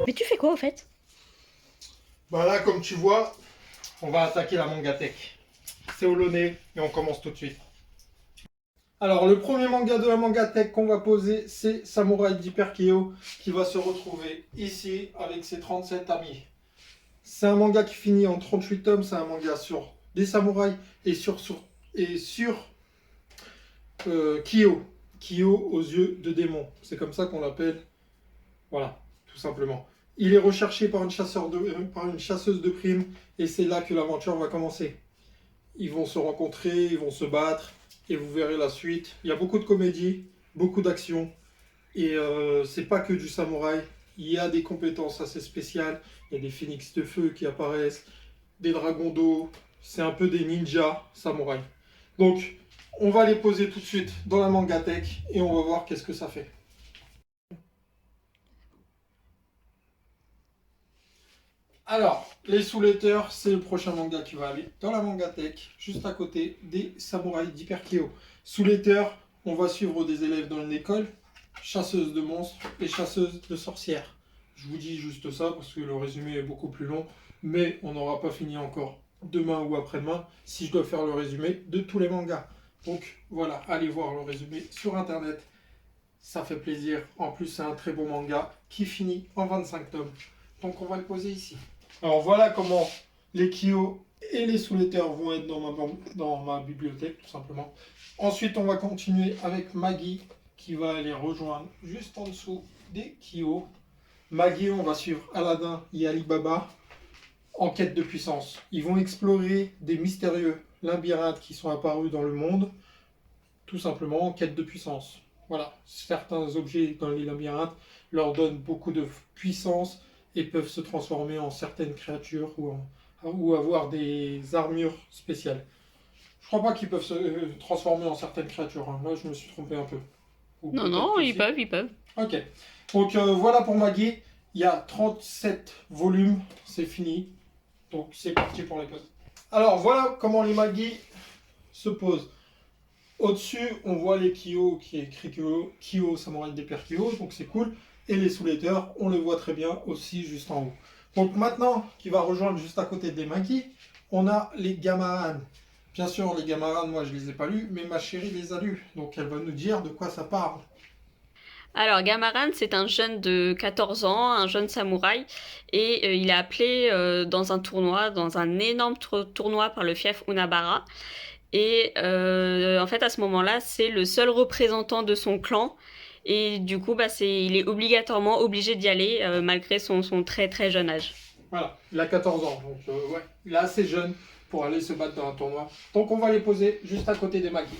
Mais tu fais quoi, au fait? Bah là, comme tu vois, on va attaquer la Mangatech. C'est au nez et on commence tout de suite. Alors, le premier manga de la Mangatech qu'on va poser, c'est Samurai d'Hyperkyo qui va se retrouver ici avec ses 37 amis. C'est un manga qui finit en 38 tomes, c'est un manga sur des samouraïs et sur Kyo. Kyo aux yeux de démon. C'est comme ça qu'on l'appelle. Voilà, tout simplement. Il est recherché par par une chasseuse de primes et c'est là que l'aventure va commencer. Ils vont se rencontrer, ils vont se battre et vous verrez la suite. Il y a beaucoup de comédie, beaucoup d'action et c'est pas que du samouraï. Il y a des compétences assez spéciales. Il y a des phénix de feu qui apparaissent, des dragons d'eau. C'est un peu des ninjas samouraïs. Donc, on va les poser tout de suite dans la Mangatech et on va voir qu'est-ce que ça fait. Alors, les Soul-Eaters, c'est le prochain manga qui va aller dans la Mangatech, juste à côté des Samouraïs d'Hyperkyo. Soul-Eaters, on va suivre des élèves dans une école, chasseuses de monstres et chasseuses de sorcières. Je vous dis juste ça parce que le résumé est beaucoup plus long, mais on n'aura pas fini encore demain ou après-demain si je dois faire le résumé de tous les mangas. Donc voilà, allez voir le résumé sur internet, ça fait plaisir. En plus, c'est un très bon manga qui finit en 25 tomes. Donc on va le poser ici. Alors voilà comment les Kyo et les Soul-Eaters vont être dans ma bibliothèque, tout simplement. Ensuite, on va continuer avec Maggie, qui va aller rejoindre juste en dessous des Kyo. Maggie, on va suivre Aladdin et Alibaba en quête de puissance. Ils vont explorer des mystérieux labyrinthes qui sont apparus dans le monde, tout simplement en quête de puissance. Voilà, certains objets dans les labyrinthes leur donnent beaucoup de puissance et peuvent se transformer en certaines créatures ou avoir des armures spéciales. Je crois pas qu'ils peuvent se transformer en certaines créatures, hein. Là, je me suis trompé un peu. Ou Non, peut-être non, que ils si. peuvent, ils peuvent. Ok. Donc voilà pour Maggie. Il y a 37 volumes, c'est fini. Donc c'est parti pour les poses. Alors voilà comment les Maggie se posent. Au-dessus, on voit les Kyo qui est écrit Kyo Samurai d'Hyperkyo, donc c'est cool. Et les Soul-Eaters, on le voit très bien aussi juste en haut. Donc maintenant, qui va rejoindre juste à côté des Maki, on a les Gamaran. Bien sûr, les Gamaran, moi je les ai pas lus, mais ma chérie les a lus. Donc elle va nous dire de quoi ça parle. Alors, Gamaran, c'est un jeune de 14 ans, un jeune samouraï, et il est appelé dans un tournoi, dans un énorme tournoi par le fief Unabara. Et en fait, à ce moment-là, c'est le seul représentant de son clan. Et du coup, bah, il est obligatoirement obligé d'y aller, malgré son très très jeune âge. Voilà, il a 14 ans, donc ouais, il est assez jeune pour aller se battre dans un tournoi. Donc on va les poser juste à côté des Maki.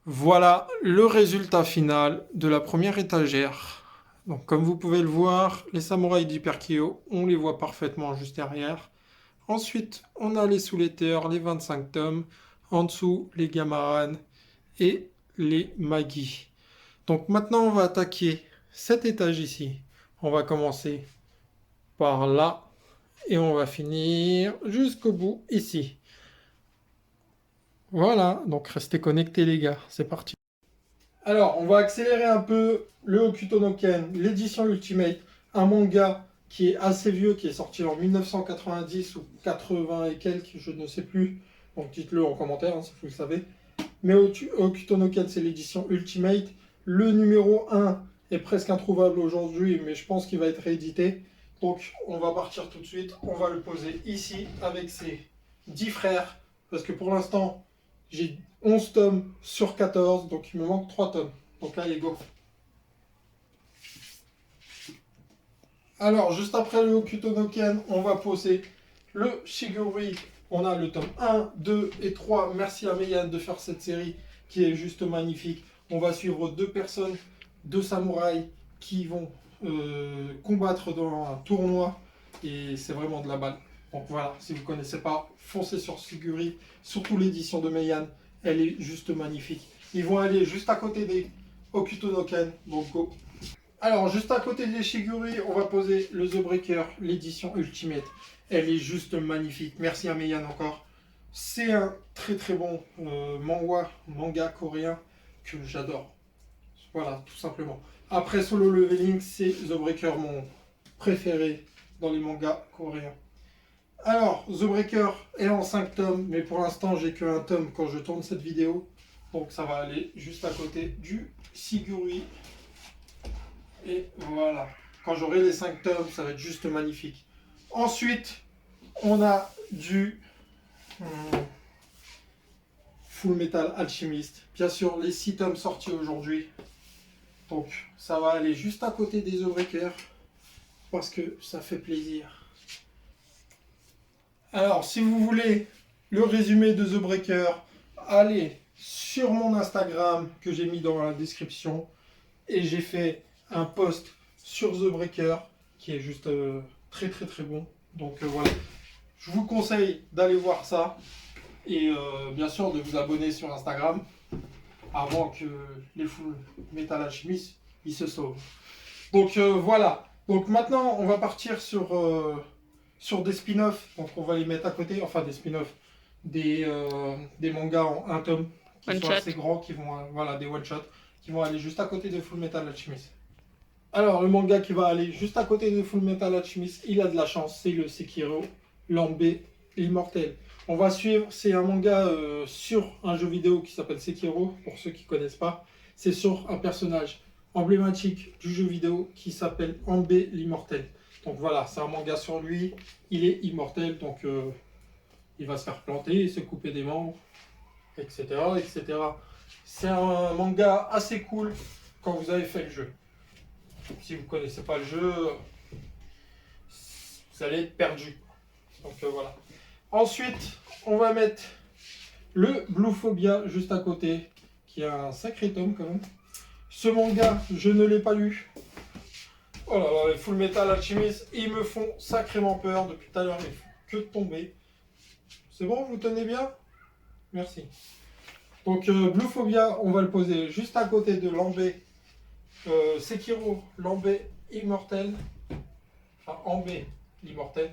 Voilà le résultat final de la première étagère. Donc, comme vous pouvez le voir, les samouraïs d'Hyperkyo, on les voit parfaitement juste derrière. Ensuite, on a les Soul-Eaters, les 25 tomes. En dessous, les Gamaran et les Magi. Donc maintenant, on va attaquer cet étage ici. On va commencer par là et on va finir jusqu'au bout ici. Voilà, donc restez connectés les gars, c'est parti. Alors, on va accélérer un peu le Hokuto no Ken, l'édition Ultimate, un manga qui est assez vieux, qui est sorti en 1990 ou 80 et quelques, je ne sais plus. Donc dites-le en commentaire hein, si vous le savez. Mais Hokuto no Ken, c'est l'édition Ultimate. Le numéro 1 est presque introuvable aujourd'hui, mais je pense qu'il va être réédité. Donc on va partir tout de suite, on va le poser ici avec ses 10 frères, parce que pour l'instant, j'ai 11 tomes sur 14, donc il me manque 3 tomes. Donc là, il go. Alors, juste après le Hokuto no Ken, on va poser le Shigurui. On a le tome 1, 2 et 3. Merci à Meian de faire cette série qui est juste magnifique. On va suivre deux personnes, deux samouraïs qui vont combattre dans un tournoi. Et c'est vraiment de la balle. Donc voilà, si vous ne connaissez pas, foncez sur Shigurui, surtout l'édition de Meian. Elle est juste magnifique. Ils vont aller juste à côté des Hokuto no Ken. Donc go. Alors, juste à côté des Shiguri, on va poser le The Breaker, l'édition Ultimate. Elle est juste magnifique. Merci à Meian encore. C'est un très très bon manga coréen que j'adore. Voilà, tout simplement. Après Solo Leveling, c'est The Breaker, préférés dans les mangas coréens. Alors, The Breaker est en 5 tomes, mais pour l'instant, j'ai qu'un tome quand je tourne cette vidéo. Donc, ça va aller juste à côté du Siguri. Et voilà. Quand j'aurai les 5 tomes, ça va être juste magnifique. Ensuite, on a du Full Metal Alchemist. Bien sûr, les 6 tomes sortis aujourd'hui. Donc, ça va aller juste à côté des The Breaker. Parce que ça fait plaisir. Alors, si vous voulez le résumé de The Breaker, allez sur mon Instagram que j'ai mis dans la description. Et j'ai fait un post sur The Breaker qui est juste très très très bon. Donc voilà, je vous conseille d'aller voir ça. Et bien sûr de vous abonner sur Instagram avant que les Full Metal Alchemist ils se sauvent. Donc voilà. Donc maintenant on va partir sur des spin-offs. Donc on va les mettre à côté. Enfin des spin-offs. Des mangas en un tome qui One sont shot. assez grands, qui vont voilà, des one-shots qui vont aller juste à côté de Full Metal Alchemist. Alors le manga qui va aller juste à côté de Full Metal Alchemist, il a de la chance, c'est le Sekiro, Lambé, l'immortel. On va suivre, c'est un manga sur un jeu vidéo qui s'appelle Sekiro, pour ceux qui ne connaissent pas. C'est sur un personnage emblématique du jeu vidéo qui s'appelle Ambé l'immortel. Donc voilà, c'est un manga sur lui, il est immortel, donc il va se faire planter, se couper des membres, etc. etc. C'est un manga assez cool quand vous avez fait le jeu. Si vous ne connaissez pas le jeu, vous allez être perdu. Donc voilà. Ensuite, on va mettre le Bluephobia juste à côté, qui a un sacré tome quand même. Ce manga, je ne l'ai pas lu. Oh là là, les Full Metal Alchemist, ils me font sacrément peur depuis tout à l'heure, ils font que de tomber. C'est bon, vous tenez bien? Merci. Donc Bluephobia, on va le poser juste à côté de Lambé. Sekiro, Lambé, immortel. Enfin, Ambé, l'immortel.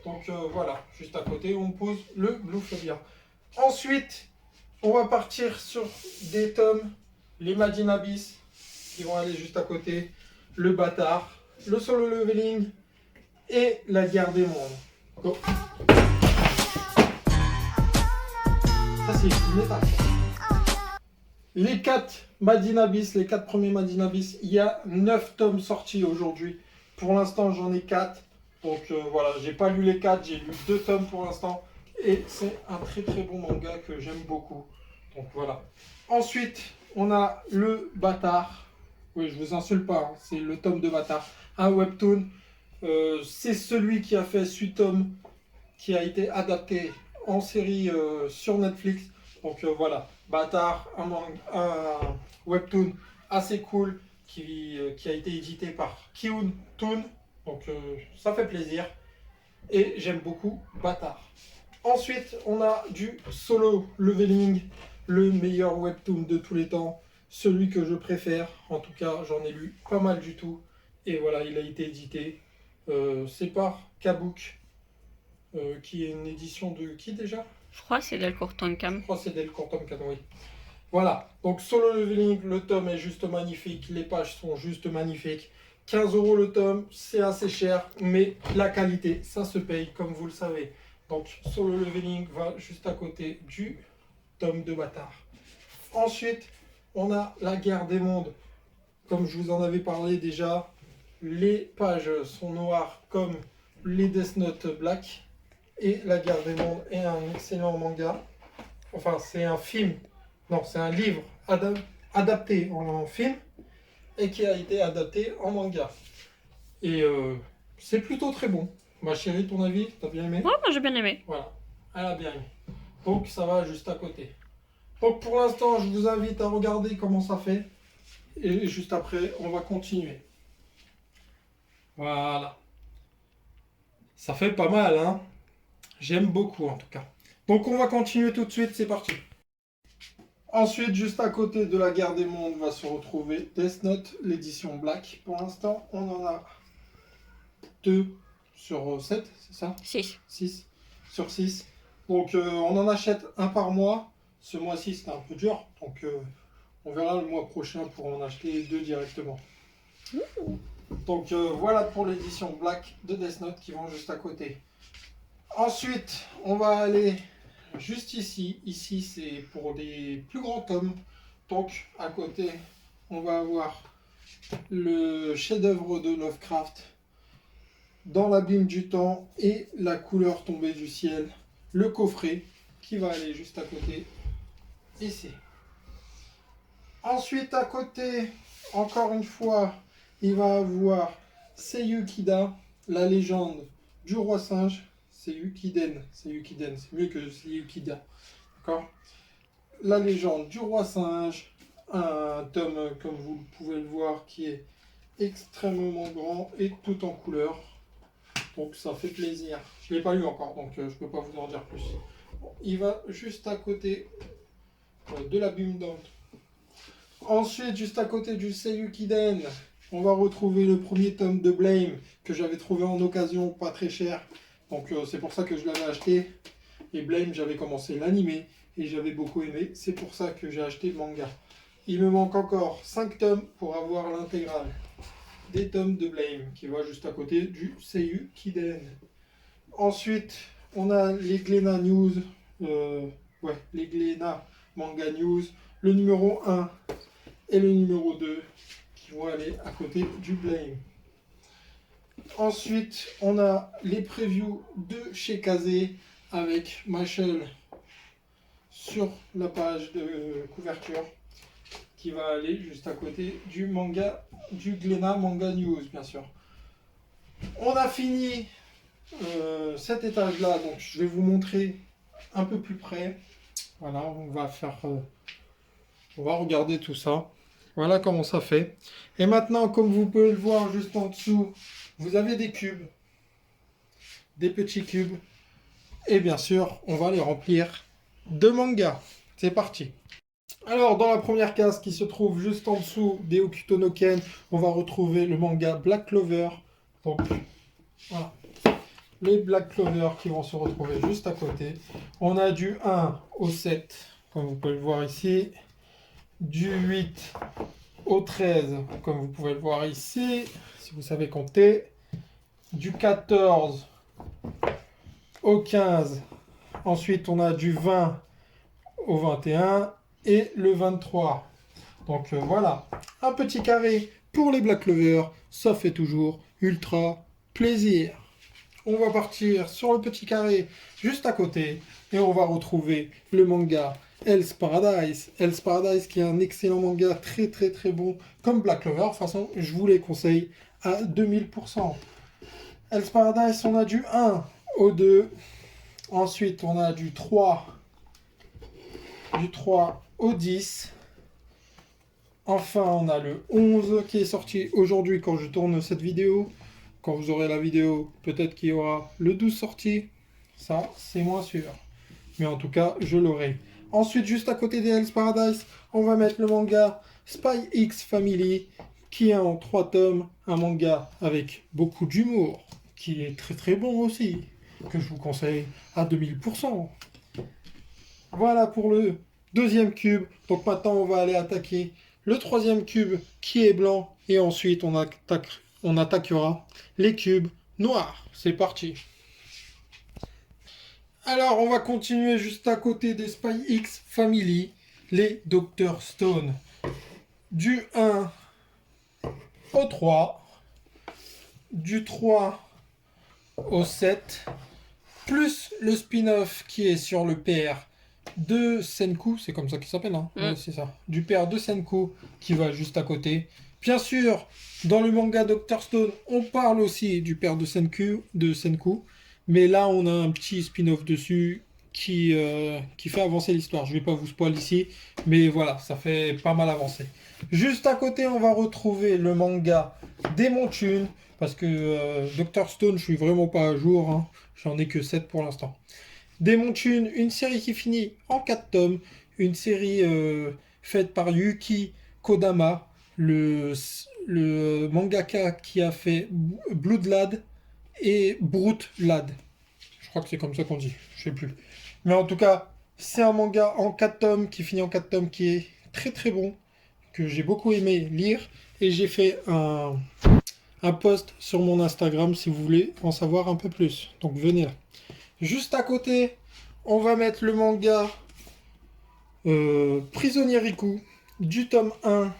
Donc voilà, juste à côté, on pose le Bluephobia. Ensuite, on va partir sur des tomes, les Mad in Abyss, qui vont aller juste à côté, le Bâtard, le Solo Leveling et la Guerre des Mondes. Go. Ça c'est une étape. Les 4 Mad in Abyss, les 4 premiers Mad in Abyss, il y a 9 tomes sortis aujourd'hui. Pour l'instant, j'en ai 4. Donc voilà, j'ai pas lu les 4, j'ai lu 2 tomes pour l'instant. Et c'est un très très bon manga que j'aime beaucoup. Donc voilà. Ensuite, on a le Bâtard. Oui, je vous insulte pas, hein, c'est le tome de Bâtard. Un webtoon. C'est celui qui a fait 8 tomes, qui a été adapté en série sur Netflix. Donc voilà, Bâtard, un webtoon assez cool qui a été édité par Kiun Toon. Donc ça fait plaisir. Et j'aime beaucoup Bâtard. Ensuite, on a du Solo Leveling, le meilleur webtoon de tous les temps. Celui que je préfère. En tout cas, j'en ai lu pas mal du tout. Et voilà, il a été édité. C'est par Kabook, qui est une édition de qui déjà? Je crois que c'est Delcourt Tonkam. Je crois que c'est Delcourt Tonkam, oui. Voilà, donc Solo Leveling, le tome est juste magnifique, les pages sont juste magnifiques. 15 € le tome, c'est assez cher, mais la qualité, ça se paye, comme vous le savez. Donc Solo Leveling va juste à côté du tome de Bâtard. Ensuite, on a la Guerre des Mondes. Comme je vous en avais parlé déjà, les pages sont noires comme les Death Note Black. Et la Guerre des Mondes est un excellent manga. Enfin, c'est un film. Non, c'est un livre adapté en film et qui a été adapté en manga. Et c'est plutôt très bon. Ma chérie, ton avis, t'as bien aimé? Ouais, moi j'ai bien aimé. Voilà, elle a bien aimé. Donc ça va juste à côté. Donc pour l'instant, je vous invite à regarder comment ça fait. Et juste après, on va continuer. Voilà. Ça fait pas mal, hein? J'aime beaucoup en tout cas. Donc on va continuer tout de suite, c'est parti. Ensuite, juste à côté de la Guerre des Mondes, va se retrouver Death Note, l'édition Black. Pour l'instant, on en a 2 sur 7, c'est ça? 6. 6 sur 6. Donc on en achète un par mois. Ce mois-ci, c'était un peu dur. Donc on verra le mois prochain pour en acheter 2 directement. Donc voilà pour l'édition Black de Death Note qui vont juste à côté. Ensuite, on va aller juste ici. Ici, c'est pour des plus grands tomes. Donc à côté, on va avoir le chef-d'œuvre de Lovecraft, Dans l'abîme du temps et La couleur tombée du ciel, le coffret qui va aller juste à côté ici. Ensuite à côté, encore une fois, il va avoir Seiyukida, la légende du roi singe. Seiyukiden, c'est mieux que Seiyukida. D'accord. La légende du roi singe, un tome comme vous pouvez le voir qui est extrêmement grand et tout en couleur. Donc ça fait plaisir. Je ne l'ai pas lu encore, donc je ne peux pas vous en dire plus. Il va juste à côté de l'abîme d'Ante. Ensuite, juste à côté du Seiyukiden, on va retrouver le premier tome de Blame que j'avais trouvé en occasion, pas très cher. Donc c'est pour ça que je l'avais acheté. Et Blame, j'avais commencé l'animé et j'avais beaucoup aimé. C'est pour ça que j'ai acheté le manga. Il me manque encore 5 tomes pour avoir l'intégrale des tomes de Blame qui va juste à côté du Seiyukiden. Ensuite, on a les Glénat News, les Glénat Manga News, le numéro 1 et le numéro 2 qui vont aller à côté du Blame. Ensuite, on a les previews de chez Kazé avec Machel sur la page de couverture qui va aller juste à côté du manga, du Glénat Manga News, bien sûr. On a fini cet étage-là, donc je vais vous montrer un peu plus près. Voilà, on va regarder tout ça. Voilà comment ça fait. Et maintenant, comme vous pouvez le voir juste en dessous, vous avez des cubes, des petits cubes. Et bien sûr, on va les remplir de manga. C'est parti. Alors, dans la première case qui se trouve juste en dessous des Hokuto no Ken, on va retrouver le manga Black Clover. Donc, voilà. Les Black Clover qui vont se retrouver juste à côté. On a du 1 au 7, comme vous pouvez le voir ici. Du 8 au 13, comme vous pouvez le voir ici, si vous savez compter. Du 14 au 15. Ensuite, on a du 20 au 21 et le 23. Donc voilà, un petit carré pour les Black Clover, ça fait toujours ultra plaisir. On va partir sur le petit carré juste à côté et on va retrouver le manga Hell's Paradise. Hell's Paradise qui est un excellent manga très très très bon comme Black Clover. De toute façon, je vous les conseille à 2000%. Hell's Paradise, on a du 1 au 2. Ensuite, on a du 3 au 10. Enfin, on a le 11 qui est sorti aujourd'hui quand je tourne cette vidéo. Quand vous aurez la vidéo, peut-être qu'il y aura le 12 sorti. Ça, c'est moins sûr. Mais en tout cas, je l'aurai. Ensuite, juste à côté des Hell's Paradise, on va mettre le manga Spy X Family, qui est en 3 tomes. Un manga avec beaucoup d'humour, qui est très très bon aussi, que je vous conseille à 2000%. Voilà pour le deuxième cube. Donc maintenant, on va aller attaquer le troisième cube qui est blanc. Et ensuite, on attaquera les cubes noirs. C'est parti. Alors, on va continuer juste à côté des Spy X Family, les Dr Stone. Du 1 au 3, du 3 au 7, plus le spin-off qui est sur le père de Senku, c'est comme ça qu'il s'appelle, hein ouais, c'est ça. Du père de Senku qui va juste à côté. Bien sûr, dans le manga Dr Stone, on parle aussi du père de Senku, mais là on a un petit spin-off dessus qui fait avancer l'histoire. Je vais pas vous spoiler ici, mais voilà, ça fait pas mal avancer. Juste à côté, on va retrouver le manga Demon Chun, parce que Dr Stone, je suis vraiment pas à jour, hein. J'en ai que 7 pour l'instant. Demon Chun, une série qui finit en 4 tomes, une série faite par Yuki Kodama, le mangaka qui a fait Blood Lad et Brute Lad. Je crois que c'est comme ça qu'on dit, je sais plus. Mais en tout cas, c'est un manga en 4 tomes, qui finit en 4 tomes, qui est très très bon, que j'ai beaucoup aimé lire, et j'ai fait un un post sur mon Instagram si vous voulez en savoir un peu plus. Donc venez là. Juste à côté, on va mettre le manga Prisonnier Riku du tome 1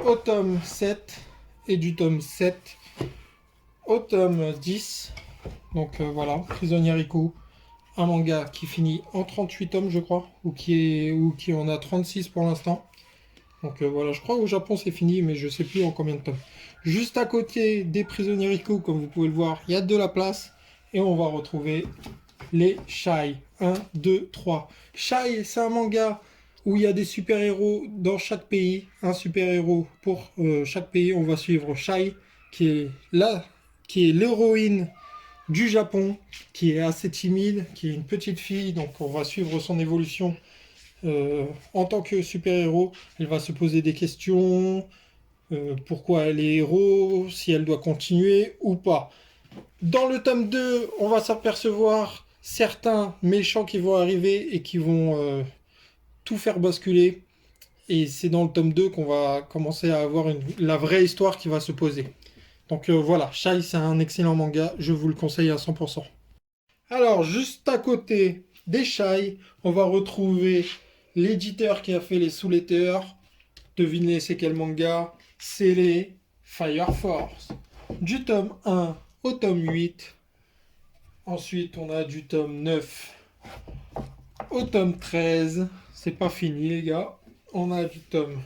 au tome 7 et du tome 7 au tome 10. Donc voilà, Prisonnier Riku, un manga qui finit en 38 tomes je crois, ou qui en a 36 pour l'instant. Donc voilà, je crois au Japon c'est fini, mais je sais plus en combien de tomes. Juste à côté des Prisonniers Riku, comme vous pouvez le voir, il y a de la place. Et on va retrouver les Shai. 1, 2, 3. Shai, c'est un manga où il y a des super-héros dans chaque pays. Un super-héros pour chaque pays. On va suivre Shai, qui est là, qui est l'héroïne du Japon, qui est assez timide, qui est une petite fille. Donc on va suivre son évolution en tant que super-héros. Elle va se poser des questions. Pourquoi elle est héros, si elle doit continuer ou pas. Dans le tome 2, on va s'apercevoir certains méchants qui vont arriver et qui vont tout faire basculer. Et c'est dans le tome 2 qu'on va commencer à avoir la vraie histoire qui va se poser. Donc voilà, Shai, c'est un excellent manga, je vous le conseille à 100%. Alors, juste à côté des Shai, on va retrouver l'éditeur qui a fait les sous-letters. Devinez c'est quel manga? C'est les Fire Force. Du tome 1 au tome 8. Ensuite, on a du tome 9 au tome 13. C'est pas fini, les gars. On a du tome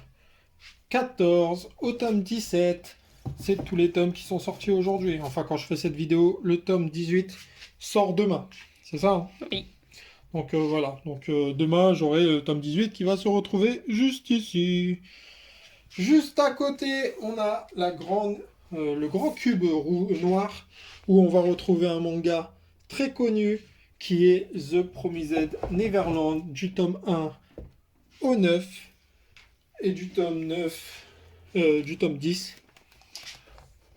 14 au tome 17. C'est tous les tomes qui sont sortis aujourd'hui. Enfin, quand je fais cette vidéo, le tome 18 sort demain. C'est ça, hein? Oui. Donc voilà. Donc demain, j'aurai le tome 18 qui va se retrouver juste ici. Juste à côté, on a le grand cube noir où on va retrouver un manga très connu qui est The Promised Neverland du tome 1 au 9 et du tome 9, du tome 10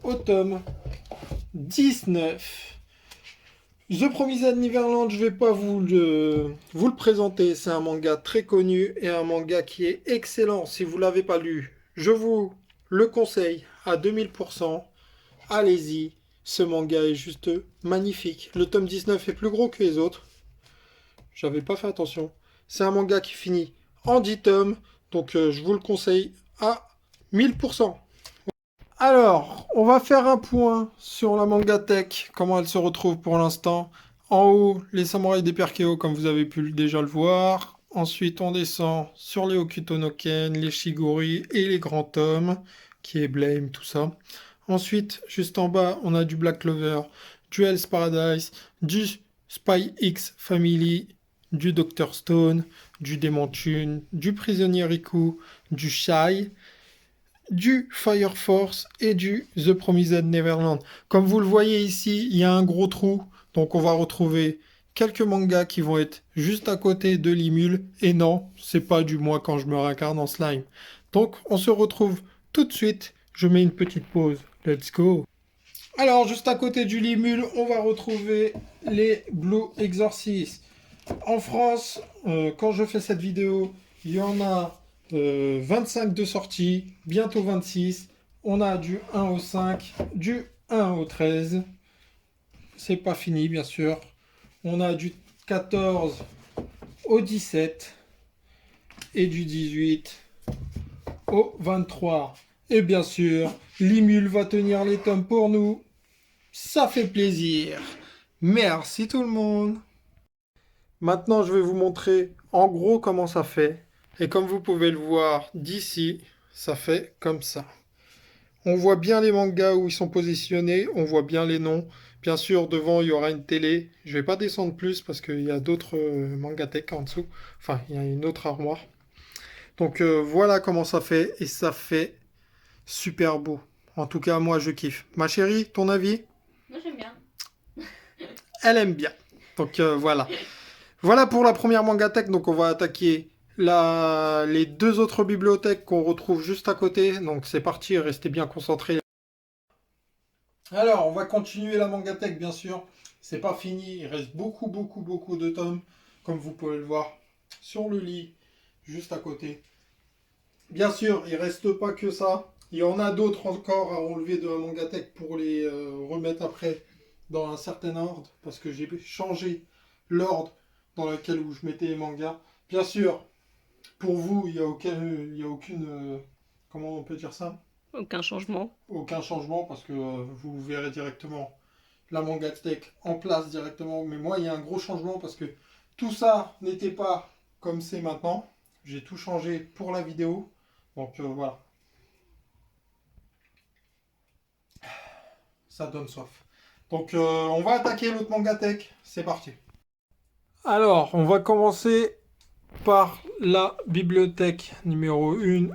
au tome 19. The Promised Neverland, je vais pas vous le présenter, c'est un manga très connu et un manga qui est excellent. Si vous l'avez pas lu, je vous le conseille à 2000%. Allez-y, ce manga est juste magnifique. Le tome 19 est plus gros que les autres. J'avais pas fait attention. C'est un manga qui finit en 10 tomes, donc je vous le conseille à 1000%. Alors, on va faire un point sur la Mangatech, comment elle se retrouve pour l'instant. En haut, les samouraïs des Perkeo, comme vous avez pu déjà le voir. Ensuite, on descend sur les Hokuto no Ken, les Shigori et les grands tomes, qui est Blame, tout ça. Ensuite, juste en bas, on a du Black Clover, du Hell's Paradise, du Spy X Family, du Dr. Stone, du Demon Tune, du Prisonnier Riku, du Shai, du Fire Force et du The Promised Neverland. Comme vous le voyez ici, il y a un gros trou, donc on va retrouver quelques mangas qui vont être juste à côté de l'Imul. Et non, c'est pas du moi quand je me réincarne en slime. Donc on se retrouve tout de suite. Je mets une petite pause. Let's go. Alors juste à côté du Limul, on va retrouver les Blue Exorcist. En France, quand je fais cette vidéo, il y en a 25 de sortie, bientôt 26. On a du 1 au 5, du 1 au 13. C'est pas fini, bien sûr. On a du 14 au 17 et du 18 au 23. Et bien sûr, l'Imul va tenir les tomes pour nous. Ça fait plaisir. Merci tout le monde. Maintenant, je vais vous montrer en gros comment ça fait. Et comme vous pouvez le voir d'ici, ça fait comme ça. On voit bien les mangas où ils sont positionnés, on voit bien les noms. Bien sûr, devant, il y aura une télé. Je vais pas descendre plus parce qu'il y a d'autres Mangatech en dessous. Enfin, il y a une autre armoire. Donc voilà comment ça fait. Et ça fait super beau. En tout cas, moi, je kiffe. Ma chérie, ton avis? Moi j'aime bien. Elle aime bien. Donc voilà. Voilà pour la première Mangatech. Donc on va attaquer les deux autres bibliothèques qu'on retrouve juste à côté. Donc c'est parti, restez bien concentrés. Alors, on va continuer la Mangatech, bien sûr. C'est pas fini, il reste beaucoup de tomes, comme vous pouvez le voir, sur le lit, juste à côté. Bien sûr, il reste pas que ça. Il y en a d'autres encore à enlever de la Mangatech pour les remettre après dans un certain ordre, parce que j'ai changé l'ordre dans lequel où je mettais les mangas. Bien sûr, pour vous, il y a aucune, comment on peut dire ça? Aucun changement. Aucun changement, parce que vous verrez directement la Mangatech en place directement. Mais moi, il y a un gros changement, parce que tout ça n'était pas comme c'est maintenant. J'ai tout changé pour la vidéo. Donc voilà, ça donne soif. Donc on va attaquer l'autre Mangatech. C'est parti. Alors, on va commencer par la bibliothèque numéro 1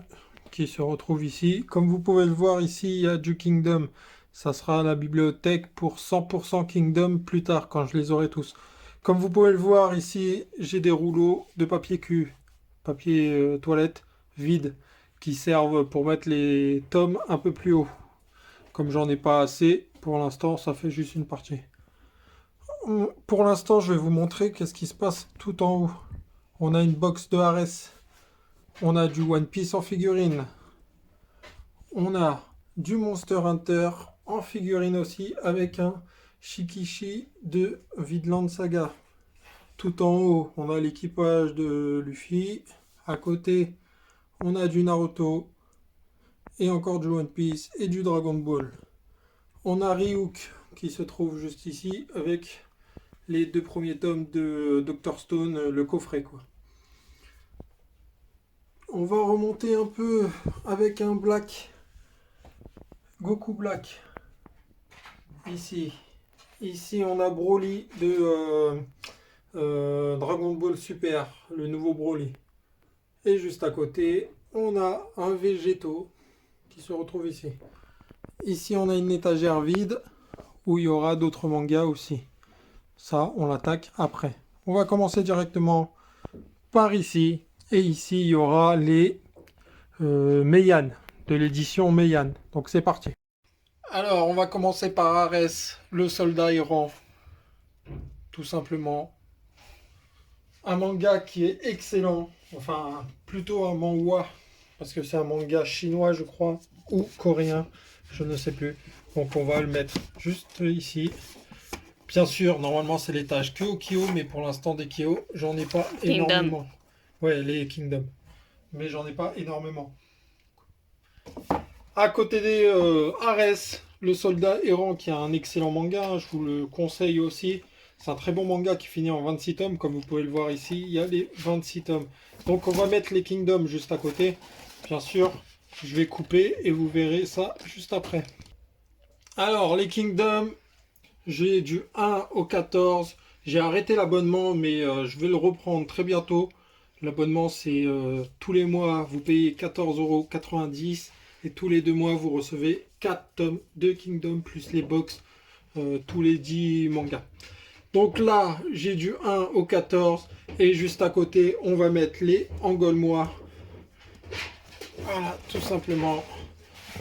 qui se retrouve ici. Comme vous pouvez le voir ici, il y a du Kingdom. Ça sera la bibliothèque pour 100% Kingdom plus tard, quand je les aurai tous. Comme vous pouvez le voir ici, j'ai des rouleaux de papier cul, papier toilette vide, qui servent pour mettre les tomes un peu plus haut. Comme j'en ai pas assez, pour l'instant, ça fait juste une partie. Pour l'instant, je vais vous montrer qu'est-ce qui se passe tout en haut. On a une box de Ares. On a du One Piece en figurine. On a du Monster Hunter en figurine aussi, avec un Shikishi de Vidland Saga. Tout en haut, on a l'équipage de Luffy. À côté, on a du Naruto. Et encore du One Piece et du Dragon Ball. On a Ryuk qui se trouve juste ici avec les 2 premiers tomes de Dr Stone, le coffret quoi. On va remonter un peu avec un Black, Goku Black. Ici, on a Broly de Dragon Ball Super, le nouveau Broly. Et juste à côté, on a un Végéto qui se retrouve ici. Ici, on a une étagère vide où il y aura d'autres mangas aussi. Ça, on l'attaque après. On va commencer directement par ici. Et ici, il y aura les Meian, de l'édition Meian. Donc c'est parti. Alors, on va commencer par Ares, le soldat errant. Tout simplement. Un manga qui est excellent. Enfin, plutôt un manhwa. Parce que c'est un manga chinois, je crois. Ou coréen. Je ne sais plus. Donc on va le mettre juste ici. Bien sûr, normalement c'est l'étage que au Kyo, mais pour l'instant des Kyo, j'en ai pas énormément. Ouais, les Kingdom. Mais j'en ai pas énormément. À côté des Ares, le soldat errant, qui est un excellent manga, hein, je vous le conseille aussi. C'est un très bon manga qui finit en 26 tomes, comme vous pouvez le voir ici, il y a les 26 tomes. Donc on va mettre les Kingdom juste à côté. Bien sûr, je vais couper et vous verrez ça juste après. Alors, les Kingdom, j'ai du 1 au 14. J'ai arrêté l'abonnement, mais je vais le reprendre très bientôt. L'abonnement, c'est tous les mois, vous payez 14,90 € et tous les 2 mois, vous recevez 4 tomes de Kingdom plus les box tous les 10 mangas. Donc là, j'ai du 1 au 14 et juste à côté, on va mettre les Angolmois. Voilà, tout simplement,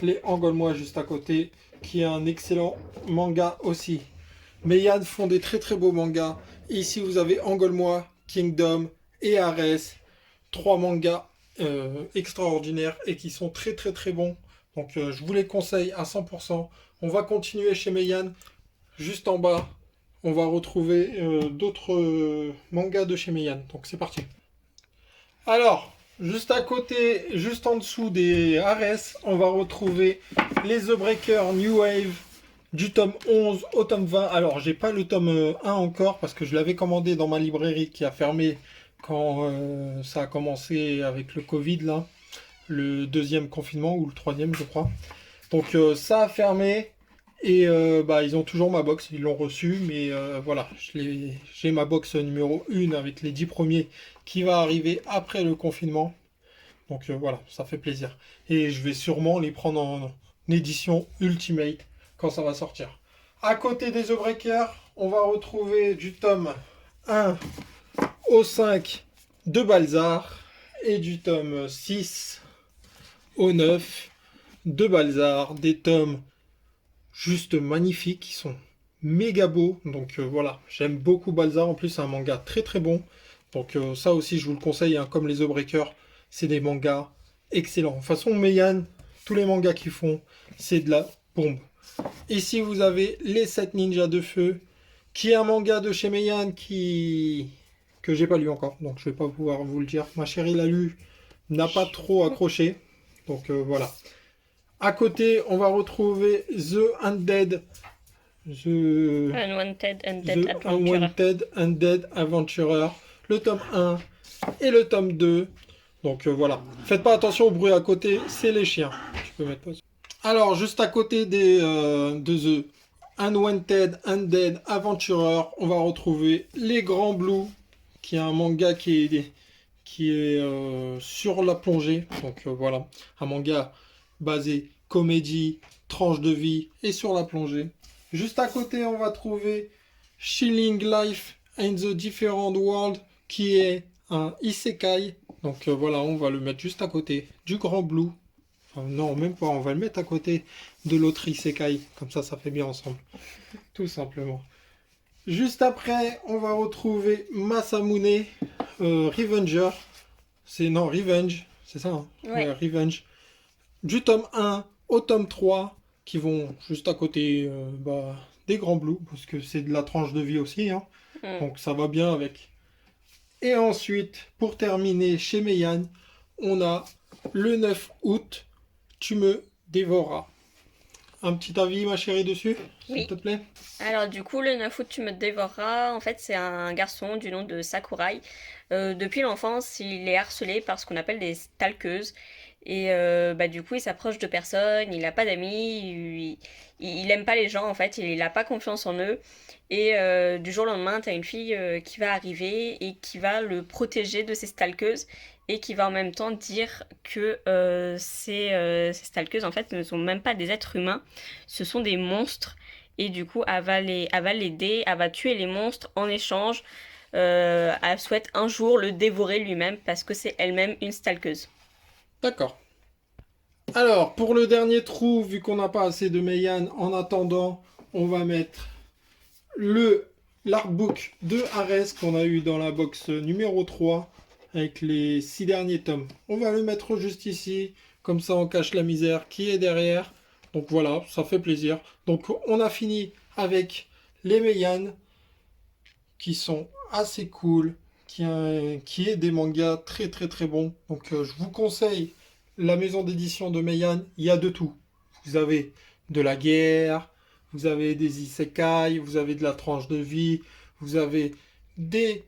les Angolmois juste à côté, qui est un excellent manga aussi. Meian font des très très beaux mangas. Ici, vous avez Angolmois, Kingdom et Ares. 3 mangas extraordinaires et qui sont très très très bons. Donc je vous les conseille à 100%. On va continuer chez Meian. Juste en bas, on va retrouver d'autres mangas de chez Meian. Donc c'est parti. Alors, juste à côté, juste en dessous des Ares, on va retrouver les The Breaker New Wave du tome 11 au tome 20. Alors, j'ai pas le tome 1 encore parce que je l'avais commandé dans ma librairie qui a fermé quand ça a commencé avec le Covid, là, le 2e confinement ou le 3e, je crois. Donc, ça a fermé et ils ont toujours ma box, ils l'ont reçu, mais voilà, j'ai ma box numéro 1 avec les 10 premiers qui va arriver après le confinement. Donc voilà, ça fait plaisir. Et je vais sûrement les prendre en édition Ultimate quand ça va sortir. À côté des The Breakers, on va retrouver du tome 1 au 5 de Balzar et du tome 6 au 9 de Balzar. Des tomes juste magnifiques, qui sont méga beaux. Donc voilà, j'aime beaucoup Balzar. En plus, c'est un manga très très bon. Donc ça aussi, je vous le conseille, hein, comme les The Breakers, c'est des mangas excellents. De toute façon, Meian, tous les mangas qu'ils font, c'est de la bombe. Ici, vous avez les 7 ninjas de feu, qui est un manga de chez Meian que j'ai pas lu encore, donc je vais pas pouvoir vous le dire. Ma chérie l'a lu, n'a pas trop accroché, donc voilà. À côté, on va retrouver The Undead, Unwanted Undead The Adventurer. Unwanted Undead Adventurer, le tome 1 et le tome 2. Donc voilà. Faites pas attention au bruit à côté, c'est les chiens. Tu peux mettre pause. Alors, juste à côté de The Unwanted Undead Adventurer, on va retrouver Les Grands Blues, qui est un manga qui est sur la plongée. Donc voilà, un manga basé comédie, tranche de vie et sur la plongée. Juste à côté, on va trouver Chilling Life in the Different World, qui est un isekai. Donc voilà, on va le mettre juste à côté du Grand Blue. Enfin, non, même pas, on va le mettre à côté de l'autre isekai. Comme ça fait bien ensemble. Tout simplement. Juste après, on va retrouver Masamune Revenger. Non, Revenge, c'est ça, hein? Ouais. Revenge. Du tome 1 au tome 3, qui vont juste à côté des Grands Blues, parce que c'est de la tranche de vie aussi, hein. Donc ça va bien avec. Et ensuite, pour terminer, chez Meian, on a le 9 août, Tu me dévoreras. Un petit avis, ma chérie, dessus, s'il te plaît? Alors du coup, le 9 août, tu me dévoreras. En fait, c'est un garçon du nom de Sakurai. Depuis l'enfance, il est harcelé par ce qu'on appelle des stalkeuses. Et du coup, il s'approche de personnes, il n'a pas d'amis, il aime pas les gens en fait, il n'a pas confiance en eux. Et du jour au lendemain, tu as une fille qui va arriver et qui va le protéger de ces stalkeuses et qui va en même temps dire que ces stalkeuses en fait ne sont même pas des êtres humains, ce sont des monstres. Et du coup, elle va l'aider, elle va tuer les monstres en échange. Elle souhaite un jour le dévorer lui-même parce que c'est elle-même une stalkeuse. D'accord. Alors, pour le dernier trou, vu qu'on n'a pas assez de Meian, en attendant, on va mettre l'artbook de Ares qu'on a eu dans la box numéro 3 avec les 6 derniers tomes. On va le mettre juste ici, comme ça on cache la misère qui est derrière. Donc voilà, ça fait plaisir. Donc on a fini avec les Meian qui sont assez cool, qui est des mangas très très très bons. Donc je vous conseille la maison d'édition de Meian, il y a de tout. Vous avez de la guerre, vous avez des isekai, vous avez de la tranche de vie, vous avez des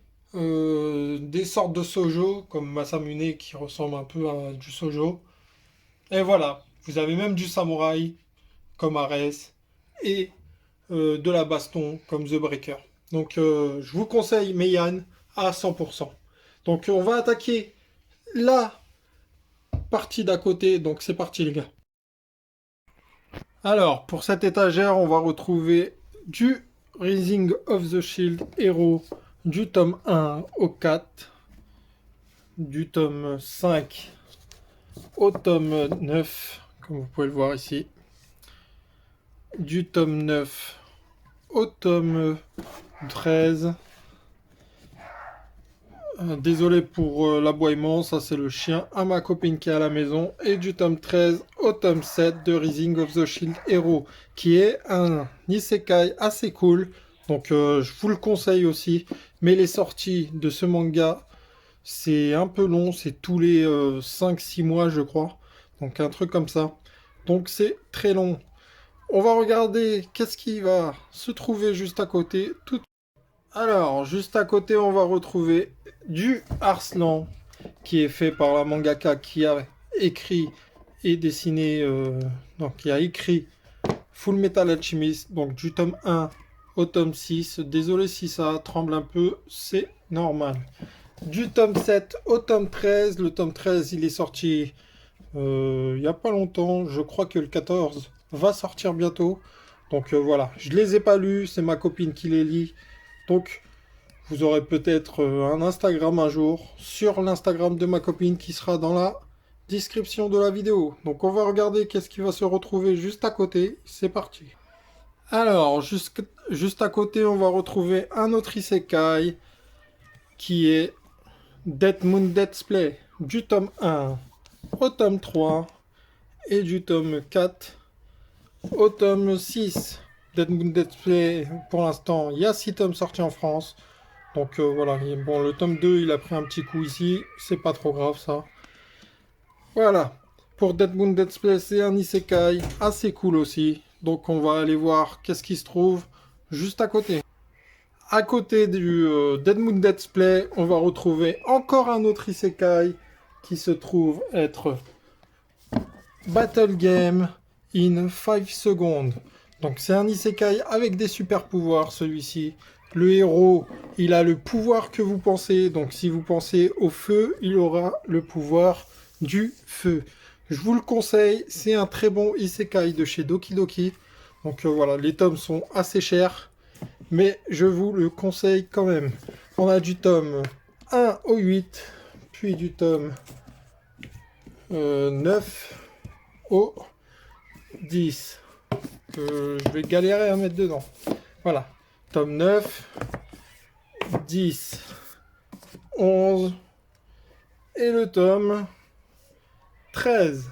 sortes de shoujo, comme Masamune qui ressemble un peu à du shoujo. Et voilà, vous avez même du samouraï, comme Ares, et de la baston, comme The Breaker. Donc je vous conseille Meian à 100%. Donc on va attaquer la partie d'à côté, donc c'est parti les gars. Alors, pour cette étagère, on va retrouver du Rising of the Shield Hero du tome 1 au 4, du tome 5 au tome 9, comme vous pouvez le voir ici, du tome 9 au tome 13. Désolé pour l'aboiement, ça c'est le chien à ma copine qui est à la maison. Et du tome 13 au tome 7 de Rising of the Shield Hero, qui est un isekai assez cool. Donc je vous le conseille aussi. Mais les sorties de ce manga, c'est un peu long, c'est tous les 5-6 mois je crois. Donc un truc comme ça. Donc c'est très long. On va regarder qu'est-ce qui va se trouver juste à côté. Alors, juste à côté, on va retrouver du Arslan, qui est fait par la mangaka qui a écrit et dessiné, donc qui a écrit Full Metal Alchemist, donc du tome 1 au tome 6. Désolé si ça tremble un peu, c'est normal. Du tome 7 au tome 13, le tome 13 il est sorti il n'y a pas longtemps, je crois que le 14 va sortir bientôt. Donc voilà, je les ai pas lus, c'est ma copine qui les lit. Donc, vous aurez peut-être un Instagram un jour sur l'Instagram de ma copine qui sera dans la description de la vidéo. Donc, on va regarder qu'est-ce qui va se retrouver juste à côté. C'est parti. Alors, juste à côté, on va retrouver un autre isekai qui est Dead Moon Death's Play du tome 1 au tome 3 et du tome 4 au tome 6. Dead Moon Display, pour l'instant, il y a 6 tomes sortis en France. Donc voilà, bon, le tome 2, il a pris un petit coup ici, c'est pas trop grave ça. Voilà, pour Dead Moon Display, c'est un isekai assez cool aussi. Donc on va aller voir qu'est-ce qui se trouve juste à côté. À côté du Dead Moon Display, on va retrouver encore un autre isekai qui se trouve être Battle Game in 5 seconds. Donc c'est un isekai avec des super pouvoirs celui-ci. Le héros, il a le pouvoir que vous pensez. Donc si vous pensez au feu, il aura le pouvoir du feu. Je vous le conseille, c'est un très bon isekai de chez Doki Doki. Donc voilà, les tomes sont assez chers, mais je vous le conseille quand même. On a du tome 1 au 8, puis du tome 9 au 10, que je vais galérer à mettre dedans. Voilà, tome 9, 10, 11 et le tome 13.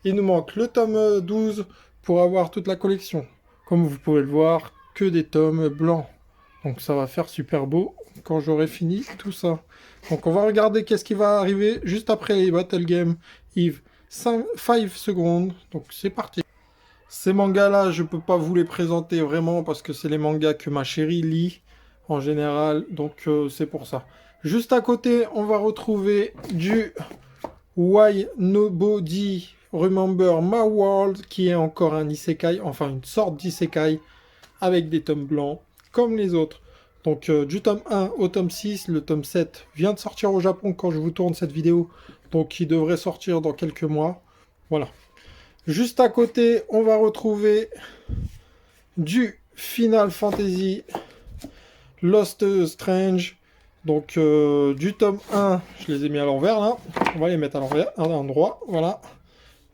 Il nous manque le tome 12 pour avoir toute la collection. Comme vous pouvez le voir, que des tomes blancs. Donc ça va faire super beau quand j'aurai fini tout ça. Donc on va regarder qu'est-ce qui va arriver juste après les Battle Game Eve 5 secondes. Donc c'est parti. Ces mangas-là, je peux pas vous les présenter vraiment parce que c'est les mangas que ma chérie lit en général. Donc c'est pour ça. Juste à côté, on va retrouver du Why Nobody Remember My World, qui est encore un isekai, enfin une sorte d'isekai avec des tomes blancs comme les autres. Donc du tome 1 au tome 6, le tome 7 vient de sortir au Japon quand je vous tourne cette vidéo, donc il devrait sortir dans quelques mois. Voilà. Juste à côté, on va retrouver du Final Fantasy Lost Strange. Donc du tome 1, je les ai mis à l'envers là, on va les mettre à l'envers, à l'endroit, voilà.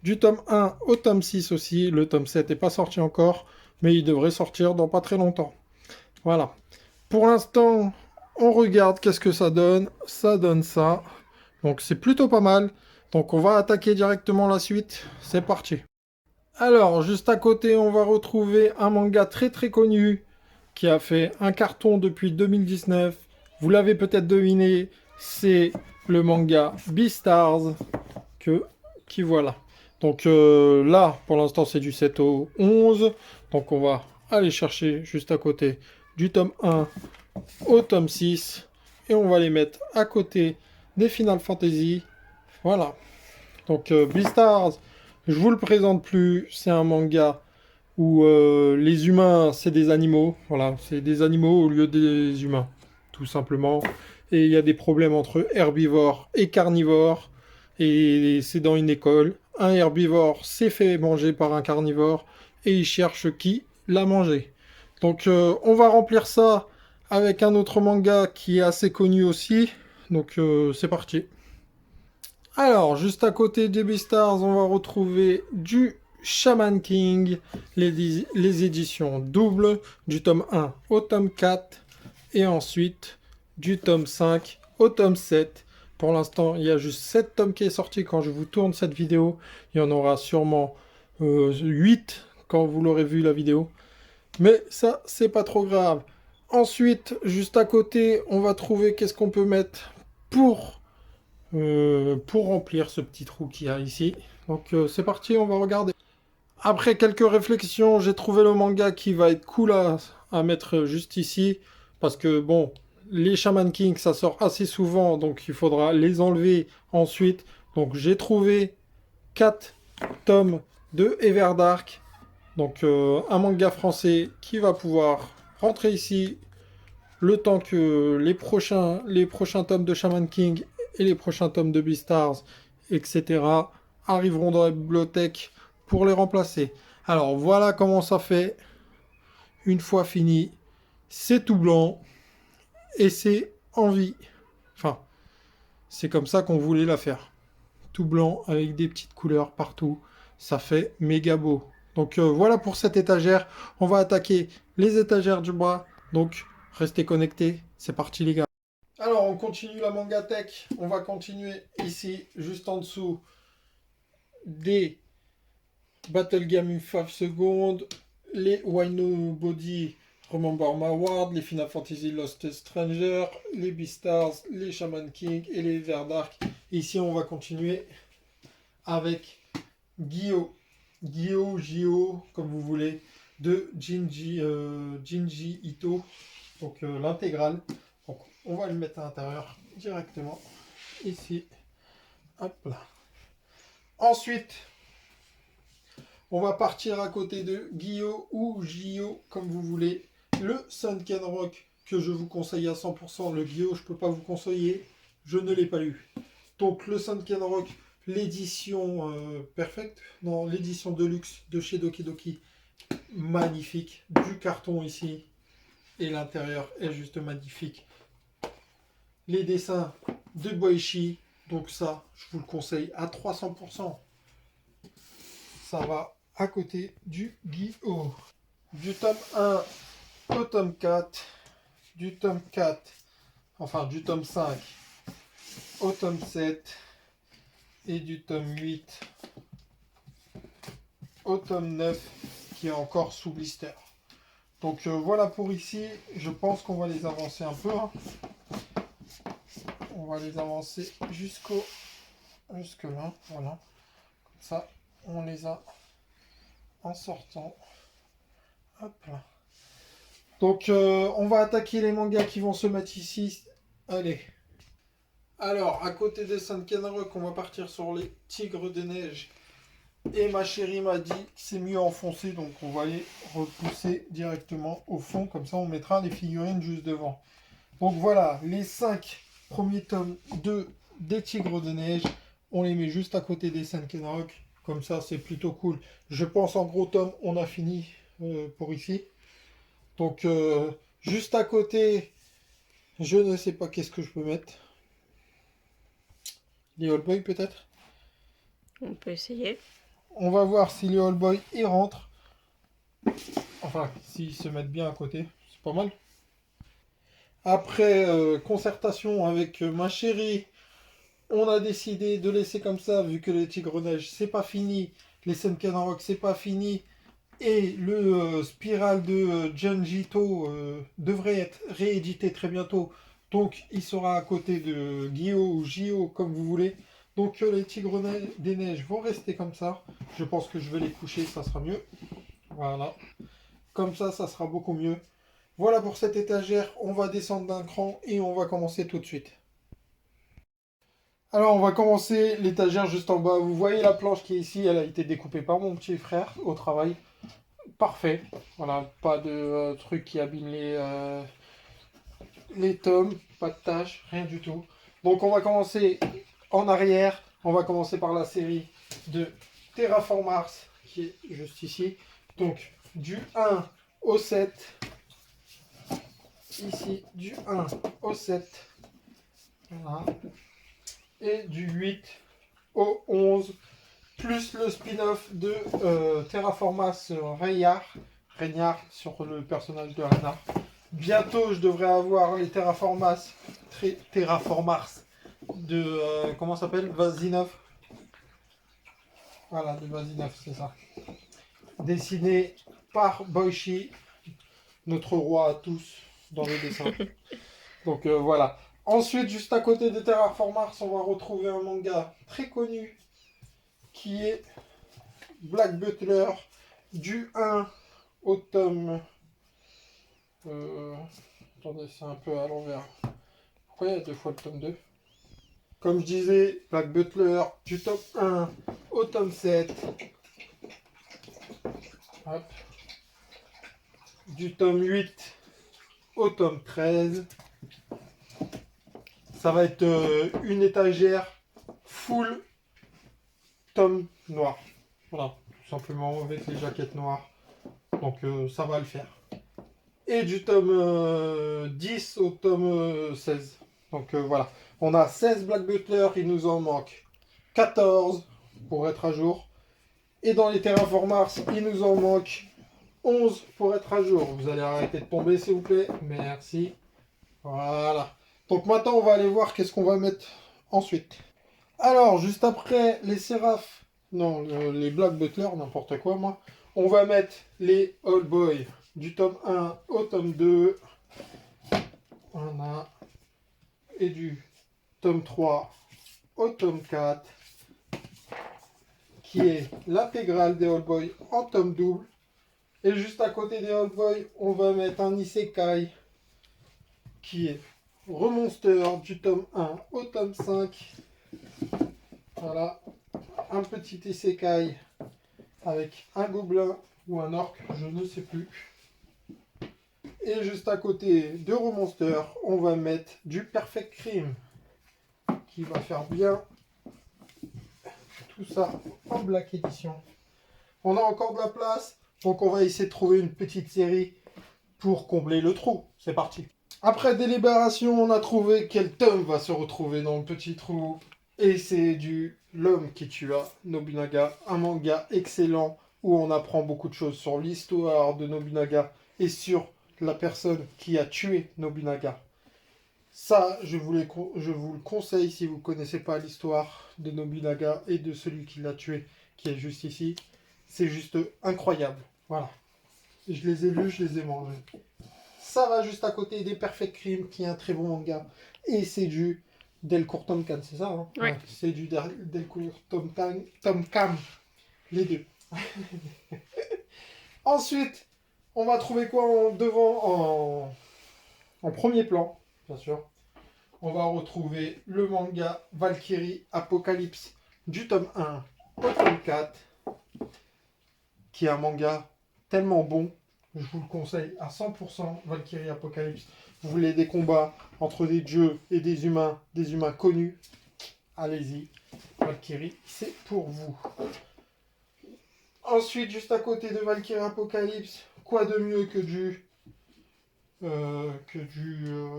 Du tome 1 au tome 6 aussi, le tome 7 n'est pas sorti encore, mais il devrait sortir dans pas très longtemps. Voilà. Pour l'instant, on regarde qu'est-ce que ça donne. Ça donne ça. Donc c'est plutôt pas mal. Donc on va attaquer directement la suite. C'est parti. Alors, juste à côté, on va retrouver un manga très très connu qui a fait un carton depuis 2019. Vous l'avez peut-être deviné, c'est le manga Beastars qui voilà. Donc là, pour l'instant, c'est du 7 au 11. Donc on va aller chercher juste à côté du tome 1 au tome 6. Et on va les mettre à côté des Final Fantasy. Voilà. Donc Beastars, je vous le présente plus. C'est un manga où les humains, c'est des animaux. Voilà, c'est des animaux au lieu des humains, tout simplement. Et il y a des problèmes entre herbivores et carnivores. Et c'est dans une école. Un herbivore s'est fait manger par un carnivore et il cherche qui l'a mangé. Donc on va remplir ça avec un autre manga qui est assez connu aussi. Donc c'est parti. Alors, juste à côté des Beastars, on va retrouver du Shaman King, les éditions doubles, du tome 1 au tome 4, et ensuite du tome 5 au tome 7. Pour l'instant, il y a juste 7 tomes qui est sorti quand je vous tourne cette vidéo. Il y en aura sûrement 8 quand vous l'aurez vu la vidéo. Mais ça, c'est pas trop grave. Ensuite, juste à côté, on va trouver qu'est-ce qu'on peut mettre pour remplir ce petit trou qu'il y a ici. Donc c'est parti, on va regarder. Après quelques réflexions, j'ai trouvé le manga qui va être cool à mettre juste ici. Parce que bon, les Shaman King, ça sort assez souvent, donc il faudra les enlever ensuite. Donc j'ai trouvé 4 tomes de Everdark. Donc un manga français qui va pouvoir rentrer ici le temps que les prochains tomes de Shaman King et les prochains tomes de Beastars, etc. arriveront dans la bibliothèque pour les remplacer. Alors voilà comment ça fait. Une fois fini, c'est tout blanc et c'est en vie. Enfin, c'est comme ça qu'on voulait la faire. Tout blanc avec des petites couleurs partout. Ça fait méga beau. Donc voilà pour cette étagère. On va attaquer les étagères du bas. Donc restez connectés. C'est parti les gars. Alors on continue la Mangatech. On va continuer ici, juste en dessous des Battle Game in 5 secondes, les Wino Body Remember My Ward, les Final Fantasy Lost Stranger, les Beastars, les Shaman King et les Verdark. Ici, on va continuer avec Gyo, Gyo, comme vous voulez, de Jinji Ito, donc l'intégrale. Donc, on va le mettre à l'intérieur directement ici. Hop là. Ensuite, on va partir à côté de Gyo ou Gio, comme vous voulez. Le Sunken Rock que je vous conseille à 100%. Le Gyo, je ne peux pas vous conseiller. Je ne l'ai pas lu. Donc le Sunken Rock, l'édition perfecte, non, l'édition deluxe de chez Doki Doki. Magnifique. Du carton ici. Et l'intérieur est juste magnifique. Les dessins de Boichi. Donc ça, je vous le conseille à 300%. Ça va à côté du Gyo. Du tome 1 au tome 4. Du tome 4, enfin du tome 5 au tome 7. Et du tome 8 au tome 9 qui est encore sous blister. Donc voilà pour ici. Je pense qu'on va les avancer un peu. Hein. On va les avancer jusque là. Voilà. Comme ça, on les a en sortant. Hop là. Donc on va attaquer les mangas qui vont se mettre ici. Allez. Alors, à côté des Sunken Rock, on va partir sur les Tigres des Neiges. Et ma chérie m'a dit que c'est mieux enfoncé, donc on va les repousser directement au fond. Comme ça, on mettra les figurines juste devant. Donc voilà, les 5 premiers tomes des Tigres de Neige, on les met juste à côté des Sunken Rock. Comme ça, c'est plutôt cool. Je pense en gros tome, on a fini pour ici. Donc, juste à côté, je ne sais pas qu'est-ce que je peux mettre. Les All Boy peut-être. On peut essayer. On va voir si les All Boy y rentrent. Enfin, s'ils se mettent bien à côté, c'est pas mal. Après concertation avec ma chérie, on a décidé de laisser comme ça, vu que les Tigres Neige c'est pas fini, les Sunken Rock c'est pas fini, et le Spiral de Junjito devrait être réédité très bientôt. Donc il sera à côté de Gyo ou Gio, comme vous voulez. Donc les Tigres des Neiges vont rester comme ça. Je pense que je vais les coucher, ça sera mieux. Voilà. Comme ça sera beaucoup mieux. Voilà pour cette étagère. On va descendre d'un cran et on va commencer tout de suite. Alors on va commencer l'étagère juste en bas. Vous voyez la planche qui est ici, elle a été découpée par mon petit frère au travail. Parfait. Voilà, pas de truc qui abîme les tomes, pas de tâches, rien du tout. Donc on va commencer en arrière. On va commencer par la série de Terraform Mars qui est juste ici. Donc du 1 au 7. Ici du 1 au 7. Voilà. Et du 8 au 11. Plus le spin-off de Terraformas Regnard sur le personnage de Renard. Bientôt, je devrais avoir les Terraformars de comment ça s'appelle, Vazinov. Voilà, de Vazinov, c'est ça. Dessiné par Boichi, notre roi à tous dans le dessin. Donc voilà. Ensuite, juste à côté de Terraformars, on va retrouver un manga très connu qui est Black Butler du 1 au tome. Attendez, c'est un peu à l'envers. Pourquoi il y a deux fois le tome 2? Comme je disais, Black Butler du tome 1 au tome 7. Hop. Du tome 8 au tome 13. Ça va être une étagère full tome noir. Voilà, tout simplement avec les jaquettes noires. Donc ça va le faire. Et du tome 10 au tome 16. Donc voilà. On a 16 Black Butler, il nous en manque 14 pour être à jour. Et dans les Terraformars, il nous en manque 11 pour être à jour. Vous allez arrêter de tomber s'il vous plaît. Merci. Voilà. Donc maintenant on va aller voir qu'est-ce qu'on va mettre ensuite. Alors juste après les Séraphes Non, les Black Butler, n'importe quoi, moi. On va mettre les Old Boy du tome 1 au tome 2. Voilà. Et du tome 3 au tome 4. Qui est l'intégrale des Old Boy en tome double. Et juste à côté des Old Boy, on va mettre un Isekai qui est Remonster du tome 1 au tome 5. Voilà. Un petit Isekai avec un gobelin ou un orc, je ne sais plus. Et juste à côté de Remonster, on va mettre du Perfect Crime qui va faire bien tout ça en Black Edition. On a encore de la place, donc on va essayer de trouver une petite série pour combler le trou. C'est parti. Après délibération, on a trouvé quel tome va se retrouver dans le petit trou. Et c'est du L'homme qui tua Nobunaga, un manga excellent où on apprend beaucoup de choses sur l'histoire de Nobunaga et sur la personne qui a tué Nobunaga. Ça, je vous le conseille si vous ne connaissez pas l'histoire de Nobunaga et de celui qui l'a tué, qui est juste ici. C'est juste incroyable. Voilà. Je les ai lus, je les ai mangés. Ça va juste à côté des Perfect Crime, qui est un très bon manga. Et c'est du Delcourt Tomcan, c'est ça hein Ouais. C'est du Delcourt Tomcan, les deux. Ensuite, on va trouver quoi en premier plan, bien sûr. On va retrouver le manga Valkyrie Apocalypse du tome 1 au tome 4, qui est un manga tellement bon, je vous le conseille à 100%, Valkyrie Apocalypse. Vous voulez des combats entre des dieux et des humains connus, allez-y, Valkyrie, c'est pour vous. Ensuite, juste à côté de Valkyrie Apocalypse, quoi de mieux que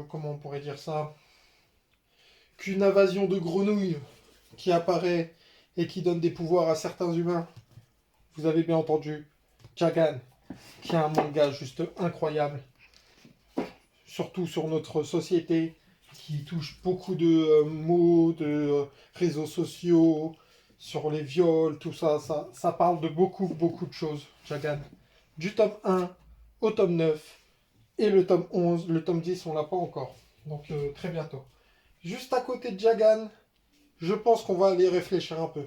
comment on pourrait dire ça, qu'une invasion de grenouilles qui apparaît et qui donne des pouvoirs à certains humains. Vous avez bien entendu, Jagan, qui est un manga juste incroyable, surtout sur notre société, qui touche beaucoup de mots, de réseaux sociaux, sur les viols, tout ça, ça parle de beaucoup de choses, Jagan. Du tome 1 au tome 9, et le tome 11, le tome 10, on l'a pas encore, donc très bientôt. Juste à côté de Jagan, je pense qu'on va aller réfléchir un peu.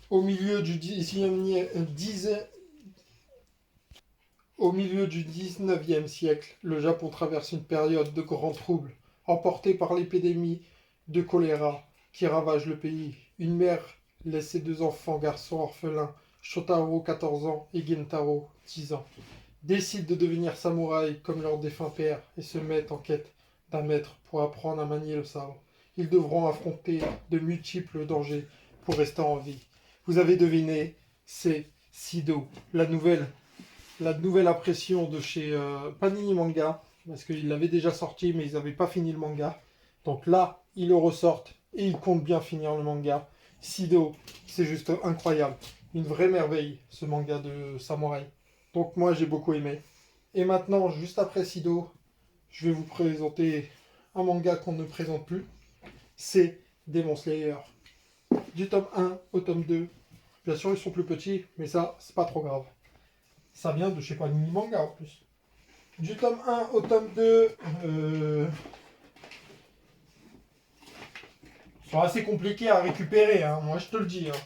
Au milieu du 19e siècle, le Japon traverse une période de grands troubles, emporté par l'épidémie de choléra qui ravage le pays. Une mère laisse ses deux enfants garçons orphelins, Shotaro, 14 ans, et Gentaro, 10 ans. Décident de devenir samouraïs comme leur défunt père et se mettent en quête d'un maître pour apprendre à manier le sabre. Ils devront affronter de multiples dangers pour rester en vie. Vous avez deviné, c'est Sido, la nouvelle impression de chez Panini Manga, parce qu'ils l'avaient déjà sorti, mais ils n'avaient pas fini le manga. Donc là, ils le ressortent et ils comptent bien finir le manga. Sido, c'est juste incroyable. Une vraie merveille, ce manga de samouraï. Donc moi, j'ai beaucoup aimé. Et maintenant, juste après Sido, je vais vous présenter un manga qu'on ne présente plus. C'est Demon Slayer. Du tome 1 au tome 2. Bien sûr, ils sont plus petits, mais ça, c'est pas trop grave. Ça vient de chez Panini Manga en plus. Du tome 1 au tome 2, sont assez compliqués à récupérer, hein, moi je te le dis. Hein.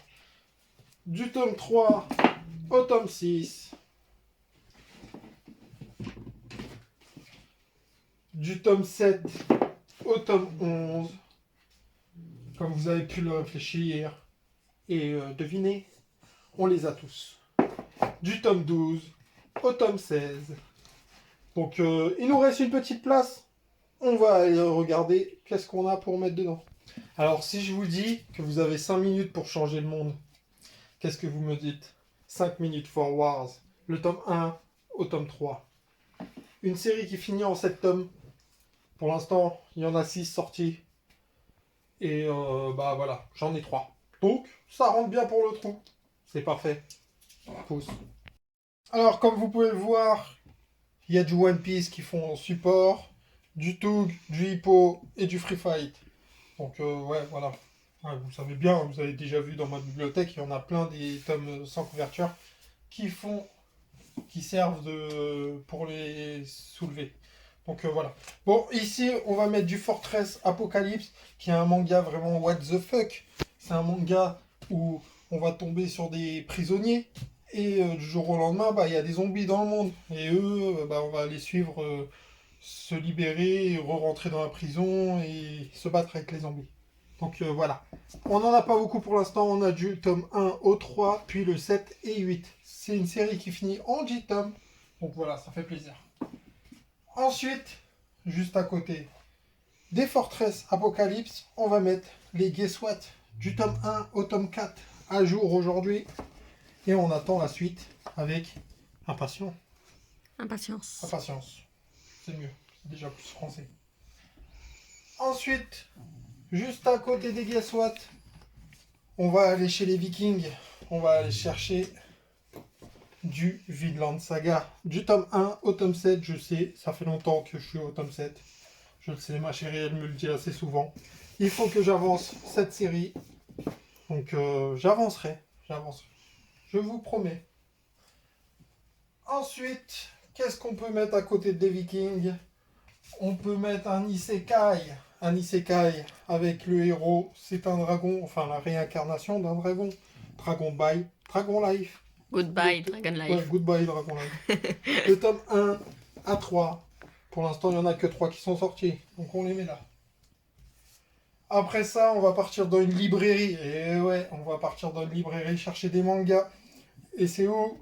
Du tome 3 au tome 6. Du tome 7 au tome 11. Comme vous avez pu le réfléchir et deviner, on les a tous. Du tome 12 au tome 16. Donc il nous reste une petite place. On va aller regarder qu'est-ce qu'on a pour mettre dedans. Alors si je vous dis que vous avez 5 minutes pour changer le monde, qu'est-ce que vous me dites? 5 minutes for Wars, le tome 1 au tome 3. Une série qui finit en 7 tomes. Pour l'instant, il y en a 6 sortis. Et bah voilà, j'en ai 3. Donc, ça rentre bien pour le trou. C'est parfait. Pouce. Alors, comme vous pouvez le voir, il y a du One Piece qui font support, du Tug, du Hippo et du Free Fight. Donc, ouais, voilà. Ouais, vous savez bien, vous avez déjà vu dans ma bibliothèque, il y en a plein des tomes sans couverture qui font, qui servent pour les soulever. Donc voilà. Bon, ici, on va mettre du Fortress Apocalypse, qui est un manga vraiment what the fuck. C'est un manga où on va tomber sur des prisonniers, et du jour au lendemain, bah, il y a des zombies dans le monde. Et eux, bah, on va les suivre, se libérer, re-rentrer dans la prison et se battre avec les zombies. Donc voilà. On n'en a pas beaucoup pour l'instant. On a du tome 1 au 3, puis le 7 et 8. C'est une série qui finit en 10 tomes. Donc voilà, ça fait plaisir. Ensuite, juste à côté des Fortress Apocalypse, on va mettre les Guess What du tome 1 au tome 4 à jour aujourd'hui. Et on attend la suite avec impatience. Impatience. Impatience. C'est mieux. C'est déjà plus français. Ensuite, juste à côté des Guess What, on va aller chez les Vikings. On va aller chercher du Vinland Saga. Du tome 1 au tome 7, je sais, ça fait longtemps que je suis au tome 7. Je le sais, ma chérie, elle me le dit assez souvent. Il faut que j'avance cette série. Donc j'avancerai. Je vous promets. Ensuite, qu'est-ce qu'on peut mettre à côté des Vikings? On peut mettre un isekai. Un isekai avec le héros, c'est un dragon, enfin la réincarnation d'un dragon. Dragon Ball, Dragon Life. Goodbye, Dragon Life. Ouais, Goodbye Dragon Life. Le tome 1 à 3. Pour l'instant, il n'y en a que 3 qui sont sortis. Donc on les met là. Après ça, on va partir dans une librairie. Et ouais, on va partir dans une librairie chercher des mangas. Et c'est où?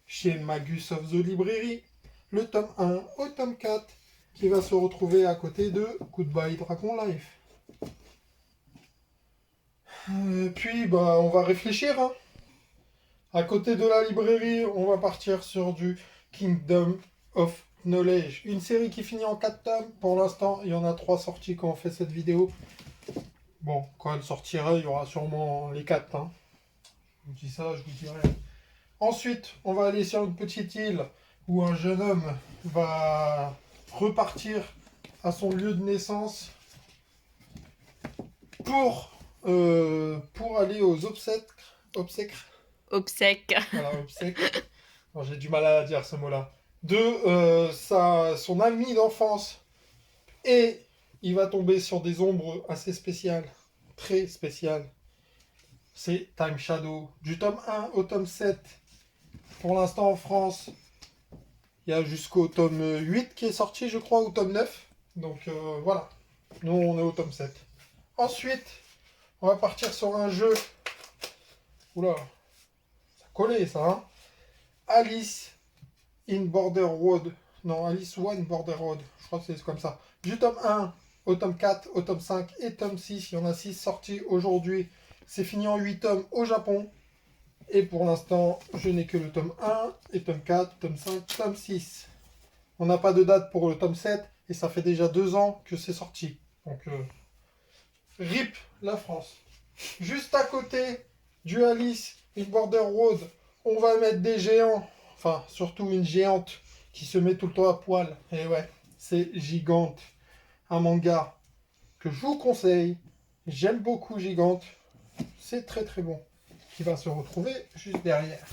Chez Magus of the Librairie. Le tome 1 au tome 4 qui va se retrouver à côté de Goodbye Dragon Life. Puis, bah, on va réfléchir. Hein. À côté de la librairie, on va partir sur du Kingdom of Knowledge. Une série qui finit en 4 tomes. Pour l'instant, il y en a 3 sorties quand on fait cette vidéo. Bon, quand elle sortira, il y aura sûrement les 4. Hein. Je vous dis ça, je vous dirai. Ensuite, on va aller sur une petite île où un jeune homme va repartir à son lieu de naissance pour aller aux obsèques. Obsèque. Voilà, obsèques. Non, j'ai du mal à dire ce mot-là. De son ami d'enfance. Et il va tomber sur des ombres assez spéciales. Très spéciales. C'est Time Shadow. Du tome 1 au tome 7. Pour l'instant en France, il y a jusqu'au tome 8 qui est sorti, je crois, ou tome 9. Donc voilà. Nous, on est au tome 7. Ensuite, on va partir sur un jeu. Oula, ça collait ça, hein. Alice in Border Road. Non, Alice One Border Road. Je crois que c'est comme ça. Du tome 1 au tome 4, au tome 5 et tome 6. Il y en a 6 sortis aujourd'hui. C'est fini en 8 tomes au Japon. Et pour l'instant, je n'ai que le tome 1 et tome 4, tome 5, tome 6. On n'a pas de date pour le tome 7 et ça fait déjà 2 ans que c'est sorti. Donc, RIP la France. Juste à côté du Alice in Border Road, on va mettre des géants. Enfin, surtout une géante qui se met tout le temps à poil. Et ouais, c'est Gigante. Un manga que je vous conseille. J'aime beaucoup Gigante. C'est très très bon. Qui va se retrouver juste derrière.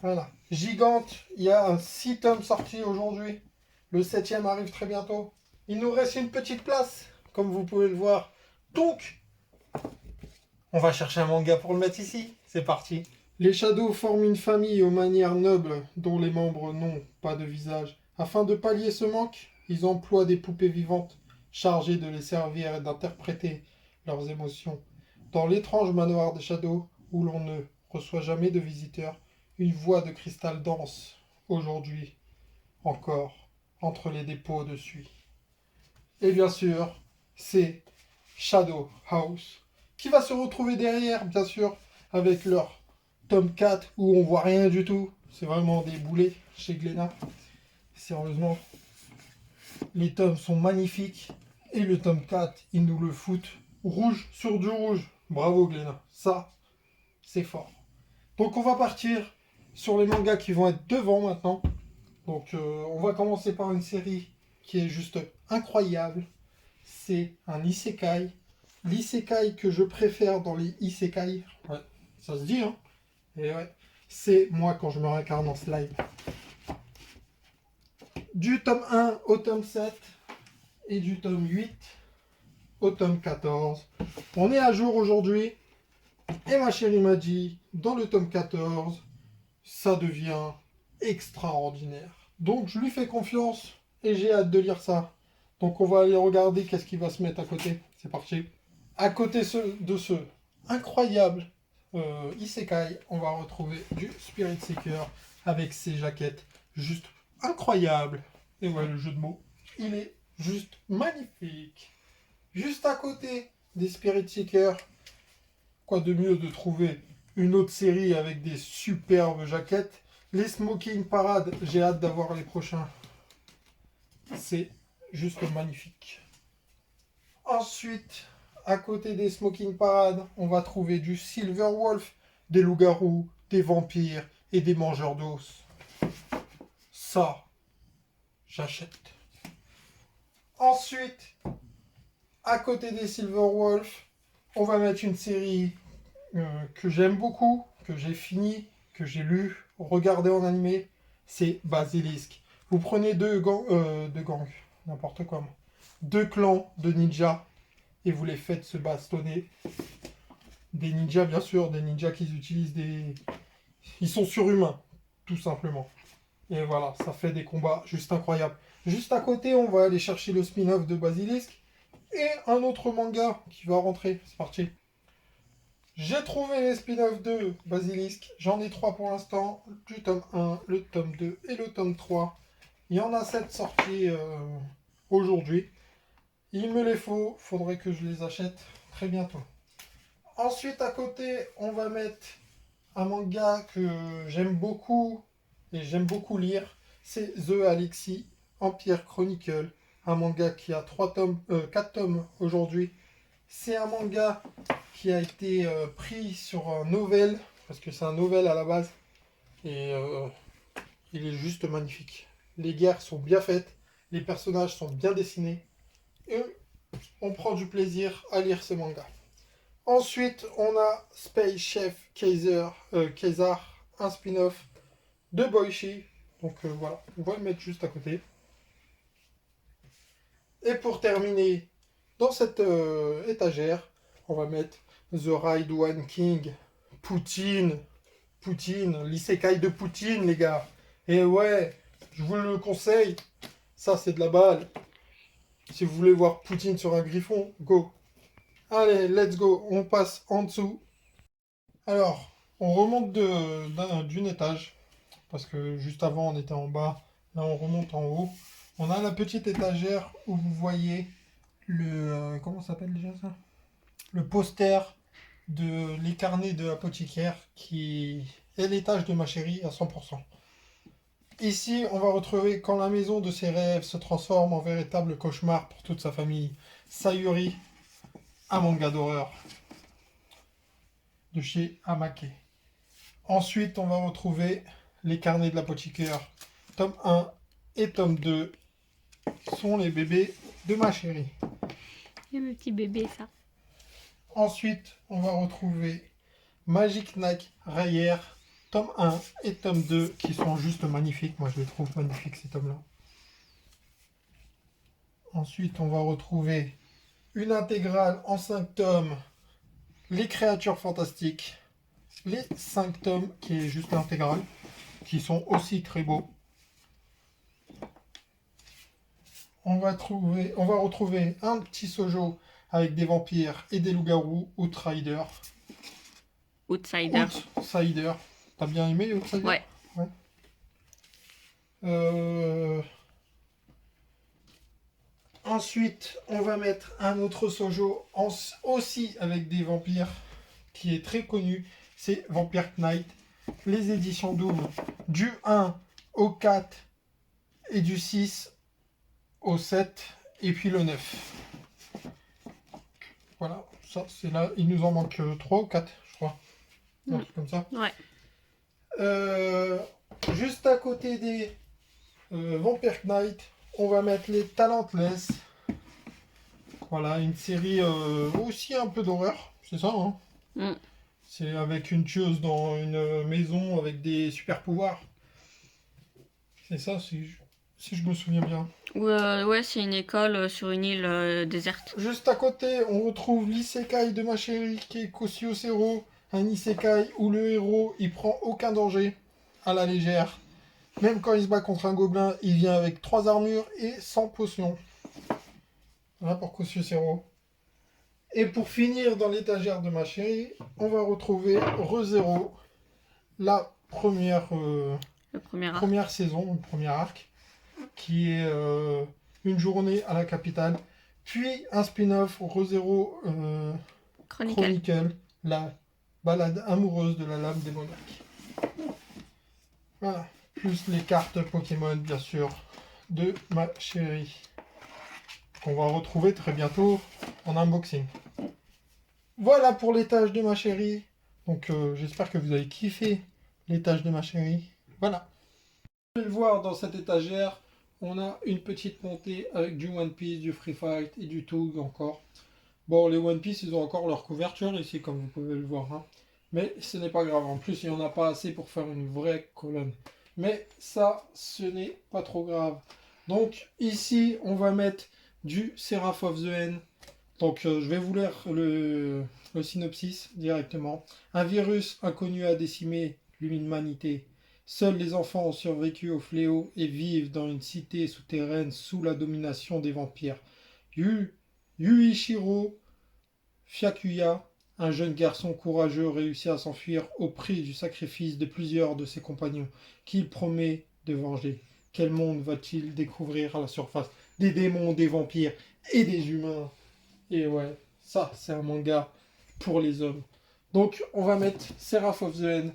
Voilà. Gigante, il y a un 6 tomes sortis aujourd'hui. Le 7e arrive très bientôt. Il nous reste une petite place, comme vous pouvez le voir. Donc, on va chercher un manga pour le mettre ici. C'est parti. Les Shadows forment une famille aux manières nobles, dont les membres n'ont pas de visage. Afin de pallier ce manque, ils emploient des poupées vivantes, chargées de les servir et d'interpréter leurs émotions. Dans l'étrange manoir des Shadows, où l'on ne reçoit jamais de visiteurs, une voix de cristal danse, aujourd'hui, encore, entre les dépôts de suie. Et bien sûr, c'est Shadow House, qui va se retrouver derrière, bien sûr, avec leur tome 4, où on voit rien du tout. C'est vraiment des boulets chez Glénat. Sérieusement, les tomes sont magnifiques. Et le tome 4, ils nous le foutent rouge sur du rouge. Bravo Glénat, ça, c'est fort. Donc on va partir sur les mangas qui vont être devant maintenant. Donc on va commencer par une série qui est juste incroyable. C'est un isekai. l'isekai que je préfère dans les isekai, ouais, ça se dit, hein, et ouais, c'est moi quand je me réincarne en slime. Du tome 1 au tome 7 et du tome 8 au tome 14. On est à jour aujourd'hui, et ma chérie m'a dit, dans le tome 14, ça devient extraordinaire. Donc je lui fais confiance, et j'ai hâte de lire ça. Donc on va aller regarder qu'est-ce qui va se mettre à côté. C'est parti. À côté de ce incroyable Isekai, on va retrouver du Spirit Seeker avec ses jaquettes juste incroyables. Et voilà le jeu de mots. Il est juste magnifique. Juste à côté des Spirit Seekers, quoi de mieux de trouver une autre série avec des superbes jaquettes. Les Smoking Parade, j'ai hâte d'avoir les prochains. C'est juste magnifique. Ensuite, à côté des Smoking Parade, on va trouver du Silver Wolf, des loups-garous, des vampires et des mangeurs d'os. Ça, j'achète. Ensuite, à côté des Silver Wolf, on va mettre une série que j'aime beaucoup, que j'ai fini, que j'ai lu, regardé en animé. C'est Basilisk. Vous prenez deux gangs, n'importe quoi. Deux clans de ninjas et vous les faites se bastonner. Des ninjas, bien sûr, des ninjas qui utilisent des... Ils sont surhumains, tout simplement. Et voilà, ça fait des combats juste incroyables. Juste à côté, on va aller chercher le spin-off de Basilisk et un autre manga qui va rentrer. C'est parti. J'ai trouvé les spin-offs de Basilisk. J'en ai 3 pour l'instant. Du tome 1, le tome 2 et le tome 3. Il y en a 7 sortis aujourd'hui. Il me les faut. Faudrait que je les achète très bientôt. Ensuite, à côté, on va mettre un manga que j'aime beaucoup et j'aime beaucoup lire. C'est The Alexis Empire Chronicle. Un manga qui a 4 tomes aujourd'hui. C'est un manga qui a été pris sur un novel, parce que c'est un novel à la base, et il est juste magnifique. Les guerres sont bien faites, les personnages sont bien dessinés, et on prend du plaisir à lire ce manga. Ensuite, on a Space Chef Kaiser, un spin-off de Boichi. Donc voilà, on va le mettre juste à côté. Et pour terminer, dans cette étagère, on va mettre The Ride One King, Poutine, l'isekai de Poutine, les gars. Et ouais, je vous le conseille, ça c'est de la balle. Si vous voulez voir Poutine sur un griffon, go. Allez, let's go, on passe en dessous. Alors, on remonte d'une étage, parce que juste avant on était en bas, là on remonte en haut. On a la petite étagère où vous voyez comment ça s'appelle déjà ça? Le poster de les carnets de l'apothicaire qui est l'étage de ma chérie à 100%. Ici, on va retrouver quand la maison de ses rêves se transforme en véritable cauchemar pour toute sa famille. Sayuri, un manga d'horreur de chez Amake. Ensuite, on va retrouver les carnets de l'apothicaire. Tome 1 et tome 2 sont les bébés de ma chérie. Et le petit bébé, ça. Ensuite, on va retrouver Magic Knight Rayer, tome 1 et tome 2, qui sont juste magnifiques. Moi, je les trouve magnifiques, ces tomes-là. Ensuite, on va retrouver une intégrale en 5 tomes, Les Créatures Fantastiques, les 5 tomes, qui est juste l'intégrale, qui sont aussi très beaux. On va retrouver un petit shoujo avec des vampires et des loups-garous, Outsider. Outsider. Outsider. T'as bien aimé Outsider? Ouais. Ensuite, on va mettre un autre shoujo aussi avec des vampires qui est très connu. C'est Vampire Knight. Les éditions doubles du 1 au 4 et du 6 au 7 et puis le 9. Voilà, ça c'est là. Il nous en manque 3 ou 4, je crois. Un truc comme ça. Ouais. Juste à côté des Vampire Knight, on va mettre les Talentless. Voilà, une série aussi un peu d'horreur, c'est ça, hein? Mm. C'est avec une tueuse dans une maison avec des super pouvoirs. C'est ça, si je me souviens bien. Ouais, c'est une école sur une île déserte. Juste à côté, on retrouve l'isekai de ma chérie qui est Kosio Zero, un isekai où le héros il prend aucun danger à la légère. Même quand il se bat contre un gobelin, il vient avec 3 armures et 100 potions. Voilà pour Kosio Zero. Et pour finir dans l'étagère de ma chérie, on va retrouver ReZero, la Le premier arc. première saison, le premier arc, qui est une journée à la capitale, puis un spin-off ReZero Chronicle. Chronicle, la balade amoureuse de la lame démoniaque. Voilà, plus les cartes Pokémon, bien sûr, de ma chérie, qu'on va retrouver très bientôt en unboxing. Voilà pour l'étage de ma chérie. Donc j'espère que vous avez kiffé l'étage de ma chérie. Voilà. Vous pouvez le voir dans cette étagère, on a une petite montée avec du One Piece, du Free Fight et du Tug encore. Bon, les One Piece, ils ont encore leur couverture ici, comme vous pouvez le voir. Hein. Mais ce n'est pas grave. En plus, il n'y en a pas assez pour faire une vraie colonne. Mais ça, ce n'est pas trop grave. Donc ici, on va mettre du Seraph of the End. Donc je vais vous lire le synopsis directement. Un virus inconnu a décimé l'humanité. Seuls les enfants ont survécu au fléau et vivent dans une cité souterraine sous la domination des vampires. Yuichiro Fyakuya, un jeune garçon courageux, réussit à s'enfuir au prix du sacrifice de plusieurs de ses compagnons, qu'il promet de venger. Quel monde va-t-il découvrir à la surface? Des démons, des vampires et des humains. Et ouais, ça, c'est un manga pour les hommes. Donc, on va mettre Seraph of the End,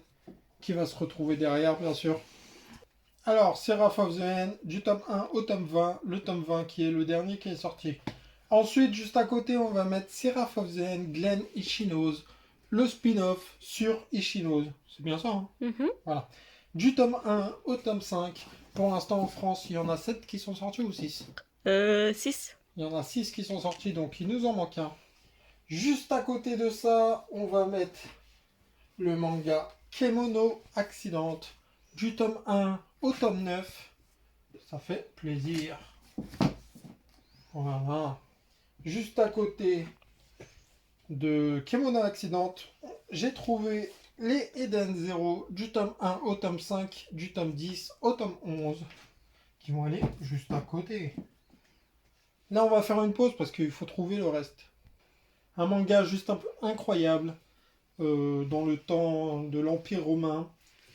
qui va se retrouver derrière, bien sûr. Alors, Seraph of the End, du tome 1 au tome 20, le tome 20 qui est le dernier qui est sorti. Ensuite, juste à côté, on va mettre Seraph of the End, Glen Ichinose, le spin-off sur Ichinose. C'est bien ça, hein? Voilà. Du tome 1 au tome 5. Pour l'instant, en France, il y en a 7 qui sont sortis ou 6? 6. Il y en a 6 qui sont sortis, donc il nous en manque un. Juste à côté de ça, on va mettre le manga Kemono Accident, du tome 1 au tome 9. Ça fait plaisir. Voilà. Juste à côté de Kemono Accident, j'ai trouvé les Eden Zero, du tome 1 au tome 5, du tome 10 au tome 11, qui vont aller juste à côté. Là, on va faire une pause parce qu'il faut trouver le reste. Un manga juste un peu incroyable. Dans le temps de l'Empire romain,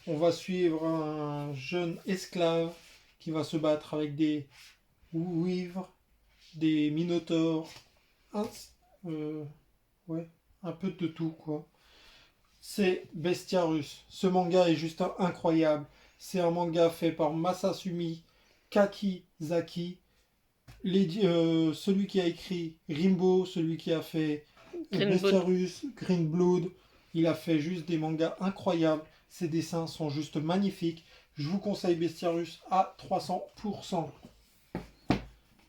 on va suivre un jeune esclave qui va se battre avec des ouivres, des minotaures, ouais, un peu de tout quoi. C'est Bestiarus. Ce manga est juste incroyable. C'est un manga fait par Masasumi Kakizaki, celui qui a écrit Rimbo, celui qui a fait Bestiarus, Green Blood. Il a fait juste des mangas incroyables. Ses dessins sont juste magnifiques. Je vous conseille Bestiarus à 300%.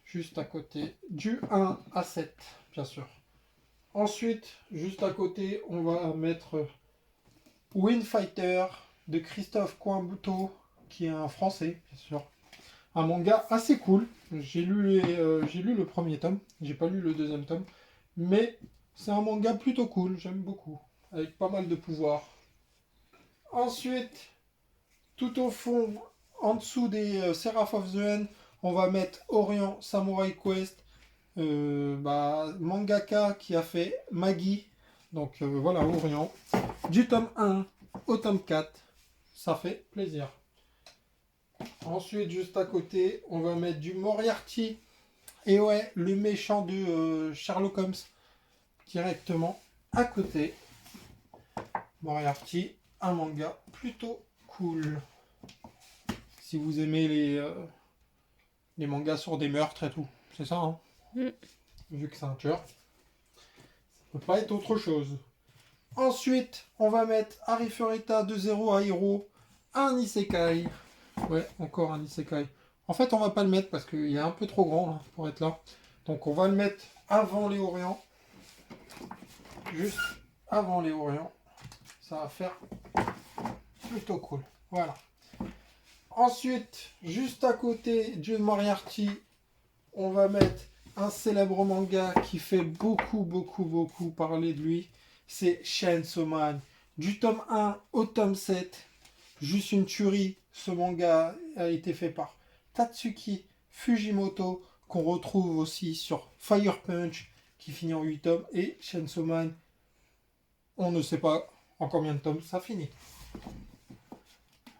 Juste à côté du 1 à 7, bien sûr. Ensuite, juste à côté, on va mettre Windfighter de Christophe Coimbuto, qui est un Français, bien sûr. Un manga assez cool. J'ai lu le premier tome, j'ai pas lu le deuxième tome, mais c'est un manga plutôt cool, j'aime beaucoup, avec pas mal de pouvoir. Ensuite, tout au fond, en dessous des Seraph of the End, on va mettre Orient Samurai Quest, mangaka qui a fait Magi, donc voilà, Orient, du tome 1 au tome 4, ça fait plaisir. Ensuite, juste à côté, on va mettre du Moriarty. Et ouais, le méchant de Sherlock Holmes. Directement à côté. Moriarty, un manga plutôt cool. Si vous aimez les mangas sur des meurtres et tout. C'est ça, hein? Vu que c'est un tueur. Ça peut pas être autre chose. Ensuite, on va mettre Arifureta de Zero à Hero. Un Isekai. Ouais, encore un Isekai. En fait, on va pas le mettre parce qu'il est un peu trop grand là, pour être là. Donc on va le mettre avant les Orients. Juste avant les Orients. Ça va faire plutôt cool. Voilà. Ensuite, juste à côté du Moriarty, on va mettre un célèbre manga qui fait beaucoup parler de lui. C'est Chainsaw Man. Du tome 1 au tome 7. Juste une tuerie. Ce manga a été fait par Tatsuki Fujimoto, qu'on retrouve aussi sur Fire Punch, qui finit en 8 tomes. Et Chainsaw Man, on ne sait pas en combien de tomes ça finit.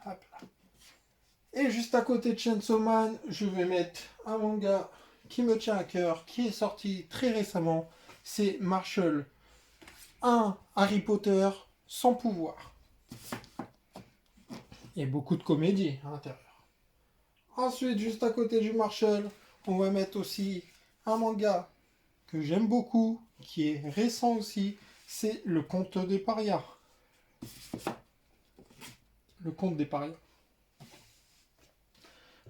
Hop là. Et juste à côté de Chainsaw Man, je vais mettre un manga qui me tient à cœur, qui est sorti très récemment. C'est Marshall 1 Harry Potter sans pouvoir. Il y a beaucoup de comédie à l'intérieur. Ensuite, juste à côté du Marshall, on va mettre aussi un manga que j'aime beaucoup, qui est récent aussi. C'est Le Conte des Parias. Le Conte des Parias.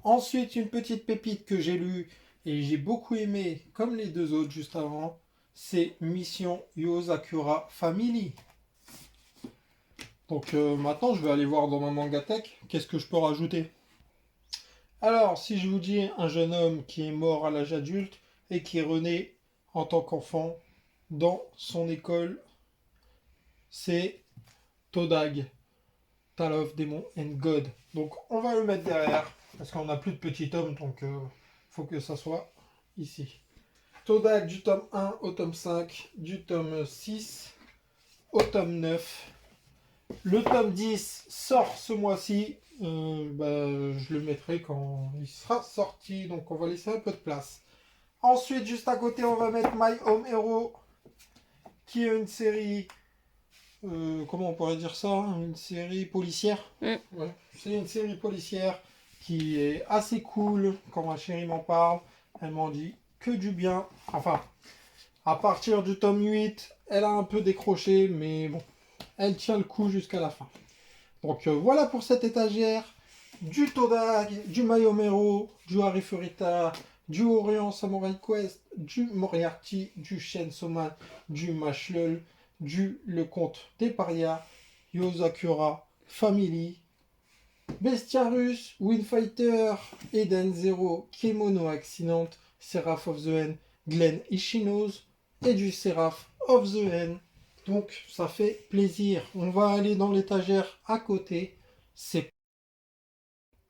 Ensuite, une petite pépite que j'ai lue et j'ai beaucoup aimé, comme les deux autres juste avant, c'est Mission Yozakura Family. Donc maintenant, je vais aller voir dans ma mangatech, qu'est-ce que je peux rajouter. Alors, si je vous dis un jeune homme qui est mort à l'âge adulte et qui est rené en tant qu'enfant dans son école, c'est Todag, Tale of Demon and God. Donc on va le mettre derrière, parce qu'on n'a plus de petit tome, donc faut que ça soit ici. Todag du tome 1 au tome 5, du tome 6 au tome 9. Le tome 10 sort ce mois-ci. Je le mettrai quand il sera sorti, donc on va laisser un peu de place. Ensuite, juste à côté, on va mettre My Home Hero, qui est une série, comment on pourrait dire ça, une série policière. Ouais, c'est une série policière qui est assez cool. Quand ma chérie m'en parle, elle m'en dit que du bien. Enfin, à partir du tome 8, elle a un peu décroché, mais bon, elle tient le coup jusqu'à la fin. Donc voilà pour cette étagère. Du Todag, du Mayomero, du Harifurita, du Orient Samurai Quest, du Moriarty, du Chainsaw Man, du Mashlul, du Le Conte des Parias, Yozakura Family, Bestiarus, Windfighter, Eden Zero, Kemono Accident, Seraph of the End, Glen Ishinos et du Seraph of the End. Donc ça fait plaisir. On va aller dans l'étagère à côté. C'est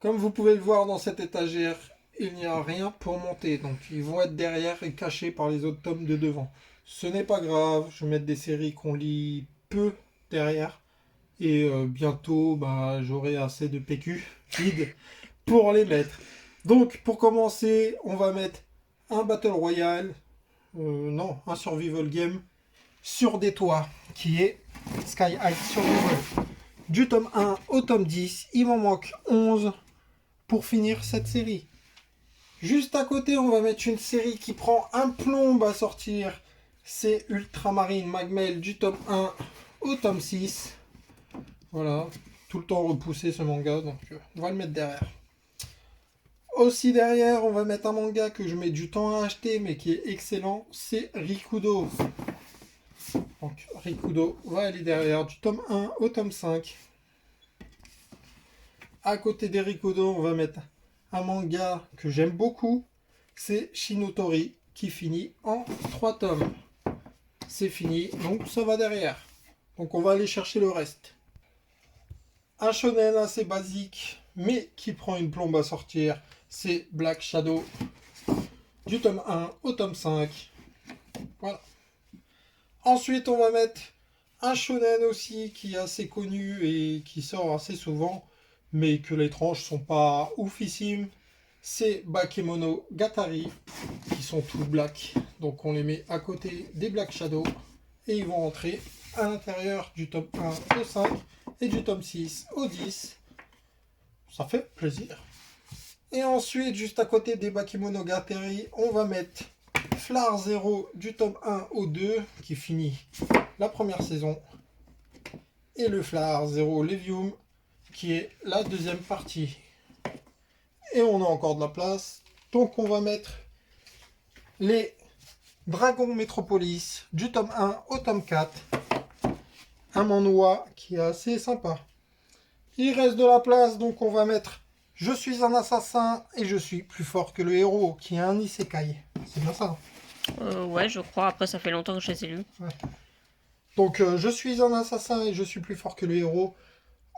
comme vous pouvez le voir dans cette étagère, il n'y a rien pour monter. Donc ils vont être derrière et cachés par les autres tomes de devant. Ce n'est pas grave. Je vais mettre des séries qu'on lit peu derrière. Et bientôt, j'aurai assez de PQ vide pour les mettre. Donc pour commencer, on va mettre un Battle Royale. Non, un Survival Game sur des toits, qui est Sky High Survival. Du tome 1 au tome 10, il m'en manque 11 pour finir cette série. Juste à côté, on va mettre une série qui prend un plomb à sortir. C'est Ultramarine Magmel du tome 1 au tome 6. Voilà, tout le temps repoussé ce manga, donc on va le mettre derrière. Aussi derrière, on va mettre un manga que je mets du temps à acheter, mais qui est excellent, c'est Rikudo. Donc Rikudo va aller derrière du tome 1 au tome 5. À côté des Rikudo, on va mettre un manga que j'aime beaucoup. C'est Shinotori qui finit en 3 tomes. C'est fini, donc ça va derrière. Donc on va aller chercher le reste. Un shonen assez basique, mais qui prend une plombe à sortir, c'est Black Shadow. Du tome 1 au tome 5. Voilà. Ensuite, on va mettre un shonen aussi qui est assez connu et qui sort assez souvent, mais que les tranches sont pas oufissimes. C'est Bakemono Gatari, qui sont tous black. Donc on les met à côté des Black Shadow et ils vont entrer à l'intérieur du tome 1 au 5 et du tome 6 au 10. Ça fait plaisir. Et ensuite, juste à côté des Bakemono Gatari, on va mettre Flower Zero du tome 1 au 2, qui finit la première saison. Et le Flower Zero Levium, qui est la deuxième partie. Et on a encore de la place. Donc on va mettre les Dragons Metropolis du tome 1 au tome 4. Un manhwa qui est assez sympa. Il reste de la place, donc on va mettre Je suis un assassin et je suis plus fort que le héros, qui est un isekai. C'est bien ça. Ouais, je crois. Après, ça fait longtemps que je les ai lus. Ouais. Donc je suis un assassin et je suis plus fort que le héros.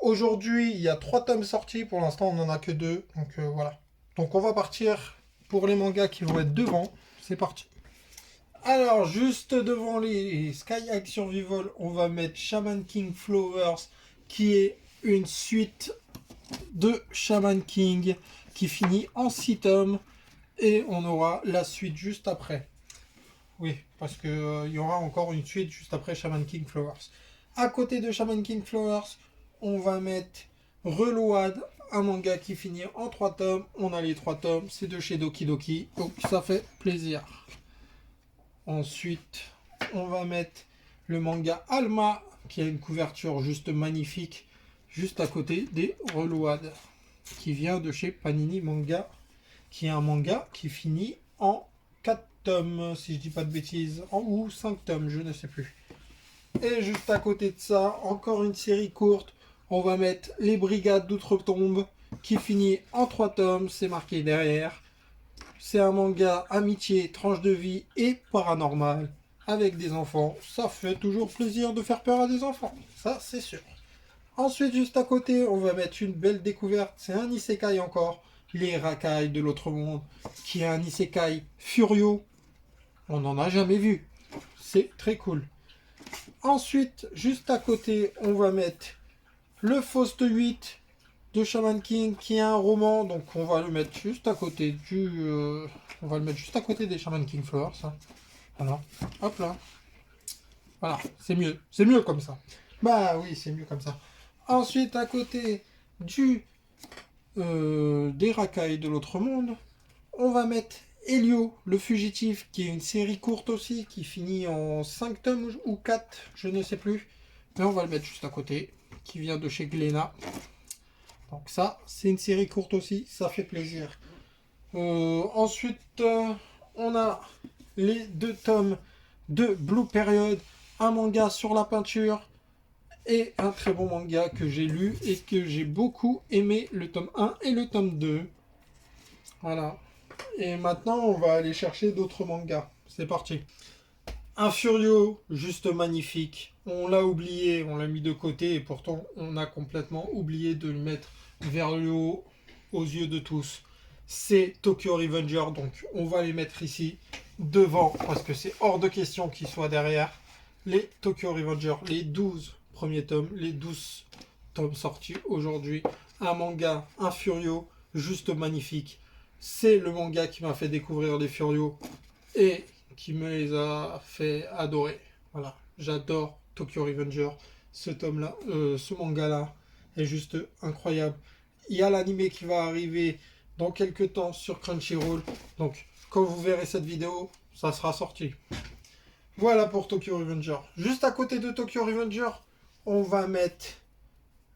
Aujourd'hui, il y a 3 tomes sortis. Pour l'instant, on n'en a que 2. Donc voilà. Donc on va partir pour les mangas qui vont être devant. C'est parti. Alors, juste devant les Sky High Survival, on va mettre Shaman King Flowers, qui est une suite de Shaman King qui finit en 6 tomes. Et on aura la suite juste après. Oui, parce qu'il y aura encore une suite juste après Shaman King Flowers. À côté de Shaman King Flowers, on va mettre Reload, un manga qui finit en 3 tomes. On a les 3 tomes, c'est de chez Doki Doki, donc ça fait plaisir. Ensuite, on va mettre le manga Alma, qui a une couverture juste magnifique, juste à côté des Reload, qui vient de chez Panini Manga, qui est un manga qui finit en 4 tomes, si je dis pas de bêtises, ou 5 tomes, je ne sais plus. Et juste à côté de ça, encore une série courte, on va mettre Les Brigades d'Outre-Tombe, qui finit en 3 tomes, c'est marqué derrière. C'est un manga amitié, tranche de vie et paranormal, avec des enfants. Ça fait toujours plaisir de faire peur à des enfants, ça c'est sûr. Ensuite, juste à côté, on va mettre une belle découverte, c'est un isekai encore. Les racailles de l'autre monde, qui est un isekai Furio. On n'en a jamais vu. C'est très cool. Ensuite, juste à côté, on va mettre le Faust 8 de Shaman King, qui est un roman. Donc on va le mettre juste à côté du... on va le mettre juste à côté des Shaman King Flowers. Ça. Voilà. Hop là. Voilà, c'est mieux. C'est mieux comme ça. Bah oui, c'est mieux comme ça. Ensuite, à côté du... des racailles de l'autre monde, on va mettre Helio, le fugitif, qui est une série courte aussi, qui finit en 5 tomes ou 4, je ne sais plus. Mais on va le mettre juste à côté, qui vient de chez Glénat. Donc ça, c'est une série courte aussi, ça fait plaisir. Ensuite, on a les 2 tomes de Blue Period, un manga sur la peinture, et un très bon manga que j'ai lu et que j'ai beaucoup aimé, le tome 1 et le tome 2. Voilà. Et maintenant, on va aller chercher d'autres mangas. C'est parti. Un Furio, juste magnifique. On l'a oublié, on l'a mis de côté et pourtant on a complètement oublié de le mettre vers le haut aux yeux de tous. C'est Tokyo Revenger, donc on va les mettre ici devant parce que c'est hors de question qu'ils soient derrière. Les Tokyo Revenger, les 12 premiers tomes, les 12 tomes sortis aujourd'hui. Un manga, un Furio, juste magnifique. C'est le manga qui m'a fait découvrir les Furio et qui me les a fait adorer. Voilà, j'adore Tokyo Revenger. Ce tome-là, ce manga-là est juste incroyable. Il y a l'anime qui va arriver dans quelques temps sur Crunchyroll. Donc, quand vous verrez cette vidéo, ça sera sorti. Voilà pour Tokyo Revenger. Juste à côté de Tokyo Revenger, on va mettre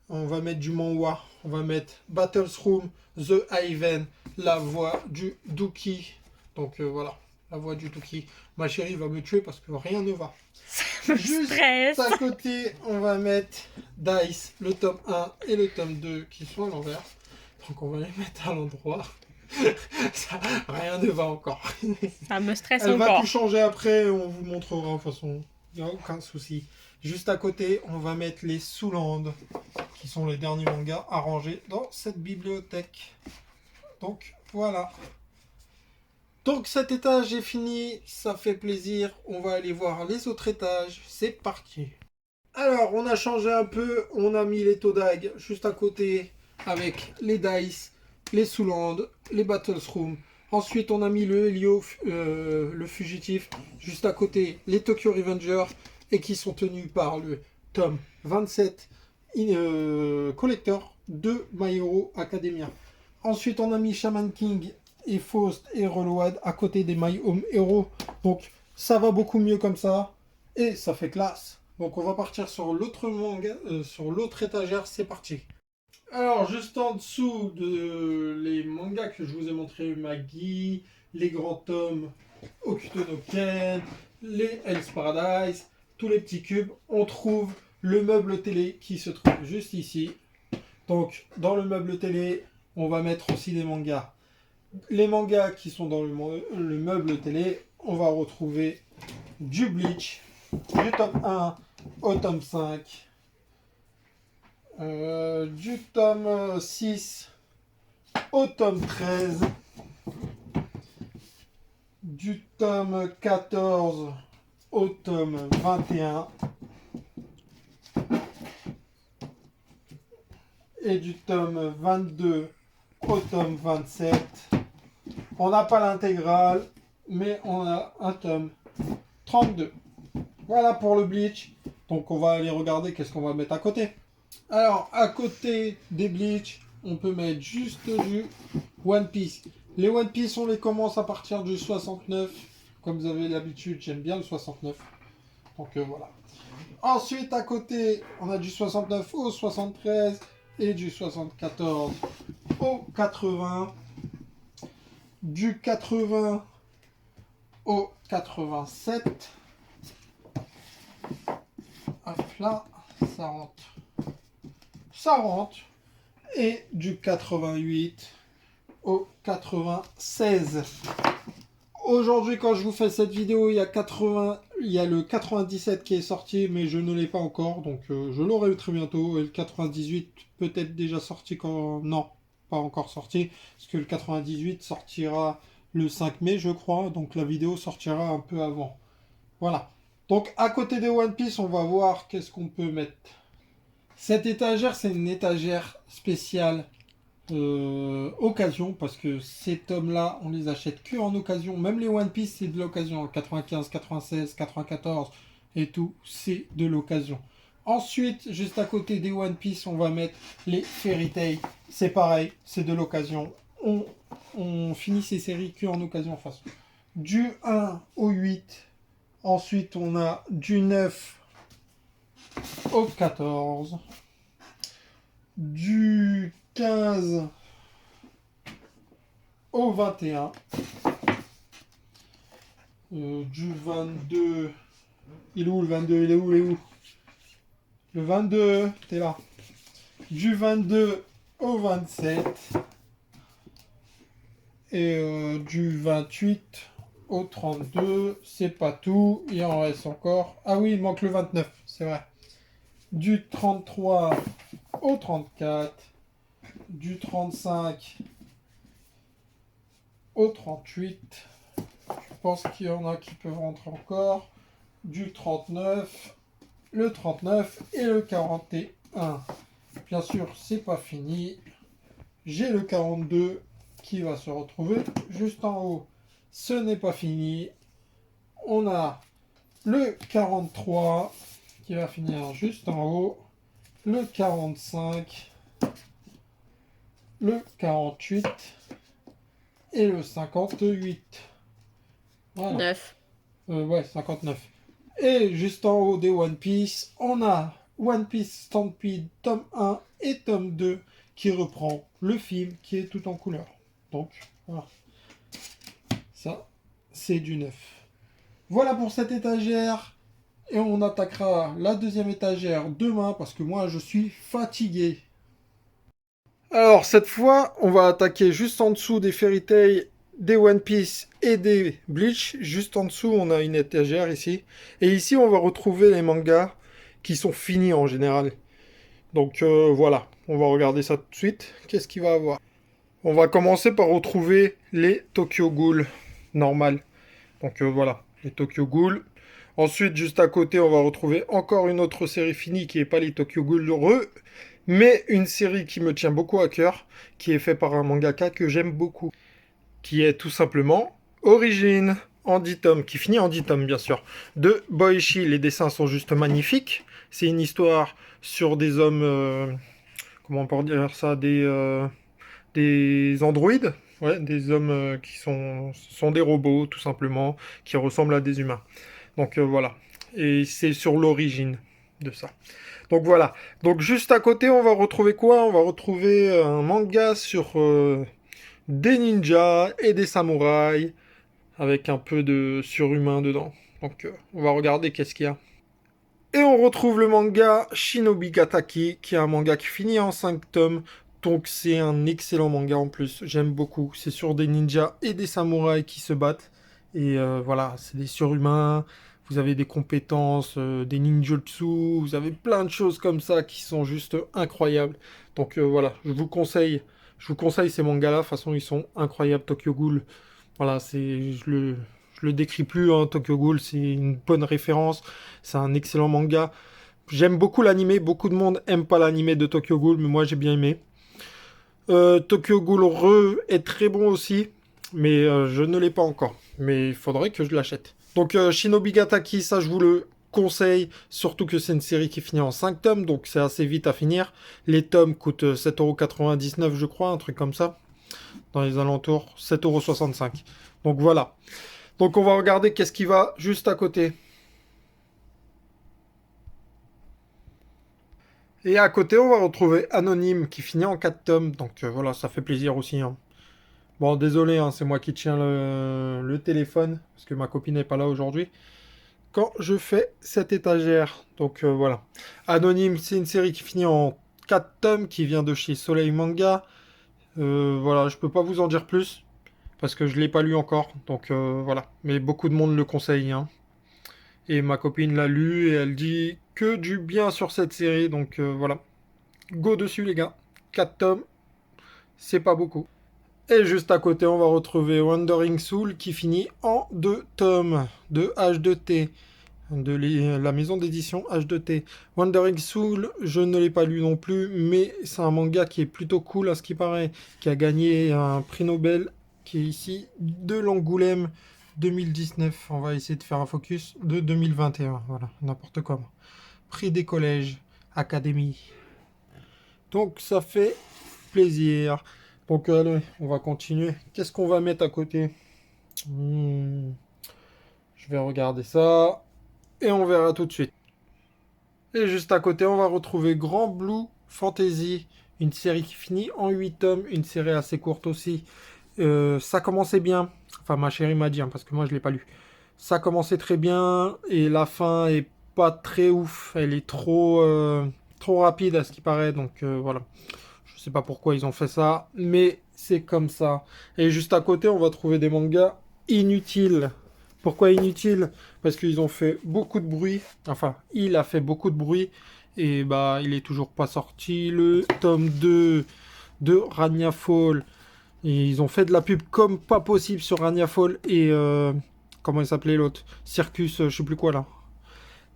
du manhwa. On va mettre Battles Room, The Haven, la voix du Dookie. Donc voilà, la voix du Dookie. Ma chérie va me tuer parce que rien ne va. Juste à côté, on va mettre Dice, le tome 1 et le tome 2 qui sont à l'envers. Donc on va les mettre à l'endroit. Ça, rien ne va encore. Ça me stresse Elle encore. va tout changer après, on vous montrera de toute façon. Il n'y a aucun souci. Juste à côté, on va mettre les Sous-Landes, qui sont les derniers mangas à ranger dans cette bibliothèque. Donc voilà. Donc cet étage est fini, ça fait plaisir. On va aller voir les autres étages. C'est parti. Alors, on a changé un peu. On a mis les Todag juste à côté avec les Dice, les Sous-Landes, les Battles Room. Ensuite, on a mis le Helio, le fugitif, juste à côté, les Tokyo Revengers, et qui sont tenus par le tome 27 collector de My Hero Academia. Ensuite, on a mis Shaman King et Faust et Reload à côté des My Home Hero. Donc, ça va beaucoup mieux comme ça, et ça fait classe. Donc, on va partir sur l'autre manga, sur l'autre étagère, c'est parti. Alors, juste en dessous de les mangas que je vous ai montré, Maggie, les grands tomes Hokuto no Ken, les Hell's Paradise, tous les petits cubes. On trouve le meuble télé qui se trouve juste ici. Donc, dans le meuble télé, on va mettre aussi des mangas. Les mangas qui sont dans le meuble télé, on va retrouver du Bleach, du tome 1 au tome 5, du tome 6 au tome 13, du tome 14 au tome 21 et du tome 22 au tome 27. On n'a pas l'intégrale, mais on a un tome 32. Voilà pour le Bleach. Donc on va aller regarder qu'est-ce qu'on va mettre à côté. Alors, à côté des Bleach, on peut mettre juste du One Piece. Les One Piece, on les commence à partir du 69. Comme vous avez l'habitude, j'aime bien le 69. Donc voilà. Ensuite, à côté, on a du 69 au 73 et du 74 au 80. Du 80 au 87. Hop là, ça rentre. Ça rentre. Et du 88 au 96. Aujourd'hui, quand je vous fais cette vidéo, il y a le 97 qui est sorti, mais je ne l'ai pas encore, donc je l'aurai très bientôt. Et le 98 peut-être déjà sorti quand... Non, pas encore sorti, parce que le 98 sortira le 5 mai, je crois, donc la vidéo sortira un peu avant. Voilà. Donc à côté des One Piece, on va voir qu'est-ce qu'on peut mettre. Cette étagère, c'est une étagère spéciale occasion, parce que ces tomes-là, on les achète que en occasion. Même les One Piece, c'est de l'occasion. 95, 96, 94 et tout, c'est de l'occasion. Ensuite, juste à côté des One Piece, on va mettre les Fairy Tail. C'est pareil, c'est de l'occasion. On finit ces séries que en occasion en face. Du 1 au 8. Ensuite, on a du 9 au 14. Du 15 au 21. Du 22. Il est où le 22? Il est où? Le 22, t'es là. Du 22 au 27. Et du 28 au 32. C'est pas tout. Il en reste encore. Ah oui, il manque le 29, c'est vrai. Du 33 au 34. Du 35 au 38. Je pense qu'il y en a qui peuvent rentrer encore. Du 39, le 39 et le 41. Bien sûr, c'est pas fini. J'ai le 42 qui va se retrouver juste en haut. Ce n'est pas fini. On a le 43 qui va finir juste en haut. Le 45, le 48 et le 58. Voilà. 9. Ouais, 59. Et juste en haut des One Piece, on a One Piece Stampede tome 1 et tome 2 qui reprend le film qui est tout en couleur. Donc, voilà. Ça, c'est du neuf. Voilà pour cette étagère. Et on attaquera la deuxième étagère demain parce que moi, je suis fatigué. Alors, cette fois, on va attaquer juste en dessous des Fairy Tail, des One Piece et des Bleach. Juste en dessous, on a une étagère ici. Et ici, on va retrouver les mangas qui sont finis en général. Donc voilà, on va regarder ça tout de suite. Qu'est-ce qu'il va avoir? On va commencer par retrouver les Tokyo Ghoul normal. Donc voilà, les Tokyo Ghoul. Ensuite, juste à côté, on va retrouver encore une autre série finie qui n'est pas les Tokyo Ghoul heureux, mais une série qui me tient beaucoup à cœur, qui est faite par un mangaka que j'aime beaucoup, qui est tout simplement Origin, en 10 tomes, qui finit en 10 tomes bien sûr, de Boichi. Les dessins sont juste magnifiques. C'est une histoire sur des hommes, comment on peut dire ça, des androïdes, ouais, des hommes qui sont des robots tout simplement, qui ressemblent à des humains. Donc voilà, et c'est sur l'origine de ça. Donc voilà, donc juste à côté on va retrouver quoi? On va retrouver un manga sur des ninjas et des samouraïs, avec un peu de surhumain dedans. Donc on va regarder qu'est-ce qu'il y a. Et on retrouve le manga Shinobi Gataki, qui est un manga qui finit en 5 tomes. Donc c'est un excellent manga en plus, j'aime beaucoup. C'est sur des ninjas et des samouraïs qui se battent. Et voilà, c'est des surhumains, vous avez des compétences, des ninjutsu, vous avez plein de choses comme ça qui sont juste incroyables. Donc voilà, je vous conseille ces mangas-là, de toute façon ils sont incroyables. Tokyo Ghoul, voilà, je le décris plus, hein. Tokyo Ghoul, c'est une bonne référence, c'est un excellent manga. J'aime beaucoup l'animé, beaucoup de monde aime pas l'animé de Tokyo Ghoul, mais moi j'ai bien aimé. Tokyo Ghoul Re est très bon aussi, mais je ne l'ai pas encore. Mais il faudrait que je l'achète. Donc Shinobi Gataki, ça je vous le conseille, surtout que c'est une série qui finit en 5 tomes, donc c'est assez vite à finir. Les tomes coûtent 7,99€ je crois, un truc comme ça. Dans les alentours, 7,65€. Donc voilà. Donc on va regarder qu'est-ce qui va juste à côté. Et à côté, on va retrouver Anonyme qui finit en 4 tomes. Donc voilà, ça fait plaisir aussi, hein. Bon, désolé, hein, c'est moi qui tiens le téléphone, parce que ma copine n'est pas là aujourd'hui, quand je fais cette étagère. Donc voilà. Anonyme, c'est une série qui finit en 4 tomes, qui vient de chez Soleil Manga. Voilà, je peux pas vous en dire plus, parce que je l'ai pas lu encore. Donc voilà. Mais beaucoup de monde le conseille, hein. Et ma copine l'a lu et elle dit que du bien sur cette série. Donc voilà. Go dessus, les gars. 4 tomes, c'est pas beaucoup. Et juste à côté, on va retrouver Wandering Soul qui finit en 2 tomes de H2T, de la maison d'édition H2T. Wandering Soul, je ne l'ai pas lu non plus, mais c'est un manga qui est plutôt cool à ce qui paraît, qui a gagné un prix Nobel, qui est ici de l'Angoulême 2019. On va essayer de faire un focus de 2021, voilà, n'importe quoi. Prix des collèges, académie. Donc ça fait plaisir. Donc allez, on va continuer. Qu'est-ce qu'on va mettre à côté? Je vais regarder ça et on verra tout de suite. Et juste à côté, on va retrouver Grand Blue Fantasy, une série qui finit en 8 tomes, une série assez courte aussi. Ça commençait bien, enfin ma chérie m'a dit, hein, parce que moi je l'ai pas lu. Ça commençait très bien et la fin est pas très ouf, elle est trop rapide à ce qui paraît, donc voilà. Je sais pas pourquoi ils ont fait ça, mais c'est comme ça. Et juste à côté, on va trouver des mangas inutiles. Pourquoi inutiles? Parce qu'ils ont fait beaucoup de bruit. Enfin, il a fait beaucoup de bruit. Et bah, il est toujours pas sorti. Le tome 2 de Rania Fall. Et ils ont fait de la pub comme pas possible sur Rania Fall. Et comment il s'appelait l'autre? Circus, je sais plus quoi là.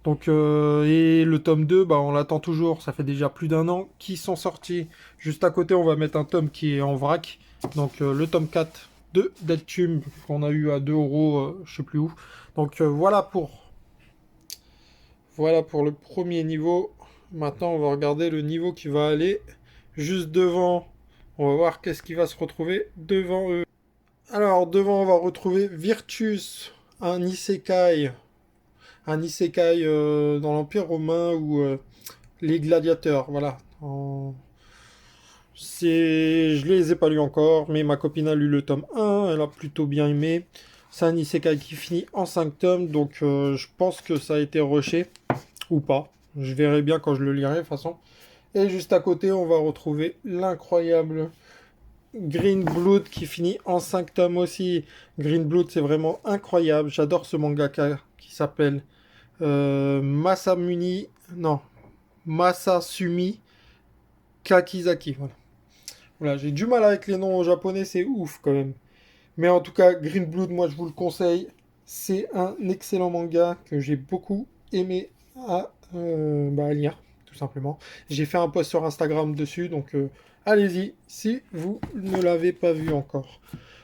Donc, et le tome 2, bah, on l'attend toujours. Ça fait déjà plus d'un an qu'ils sont sortis. Juste à côté, on va mettre un tome qui est en vrac. Donc, le tome 4 de Deltum qu'on a eu à 2€, je sais plus où. Donc, voilà pour le premier niveau. Maintenant, on va regarder le niveau qui va aller juste devant. On va voir qu'est-ce qui va se retrouver devant eux. Alors, devant, on va retrouver Virtus, un isekai. Un isekai dans l'Empire romain ou les gladiateurs, voilà. Je les ai pas lus encore, mais ma copine a lu le tome 1, elle a plutôt bien aimé. C'est un isekai qui finit en 5 tomes, donc je pense que ça a été rushé, ou pas. Je verrai bien quand je le lirai, de toute façon. Et juste à côté, on va retrouver l'incroyable Green Blood qui finit en 5 tomes aussi. Green Blood, c'est vraiment incroyable. J'adore ce mangaka qui s'appelle Masamune, non, Masasumi Kakizaki. Voilà. Voilà, j'ai du mal avec les noms en japonais, c'est ouf quand même. Mais en tout cas, Green Blood, moi je vous le conseille. C'est un excellent manga que j'ai beaucoup aimé à lire, tout simplement. J'ai fait un post sur Instagram dessus, donc allez-y si vous ne l'avez pas vu encore.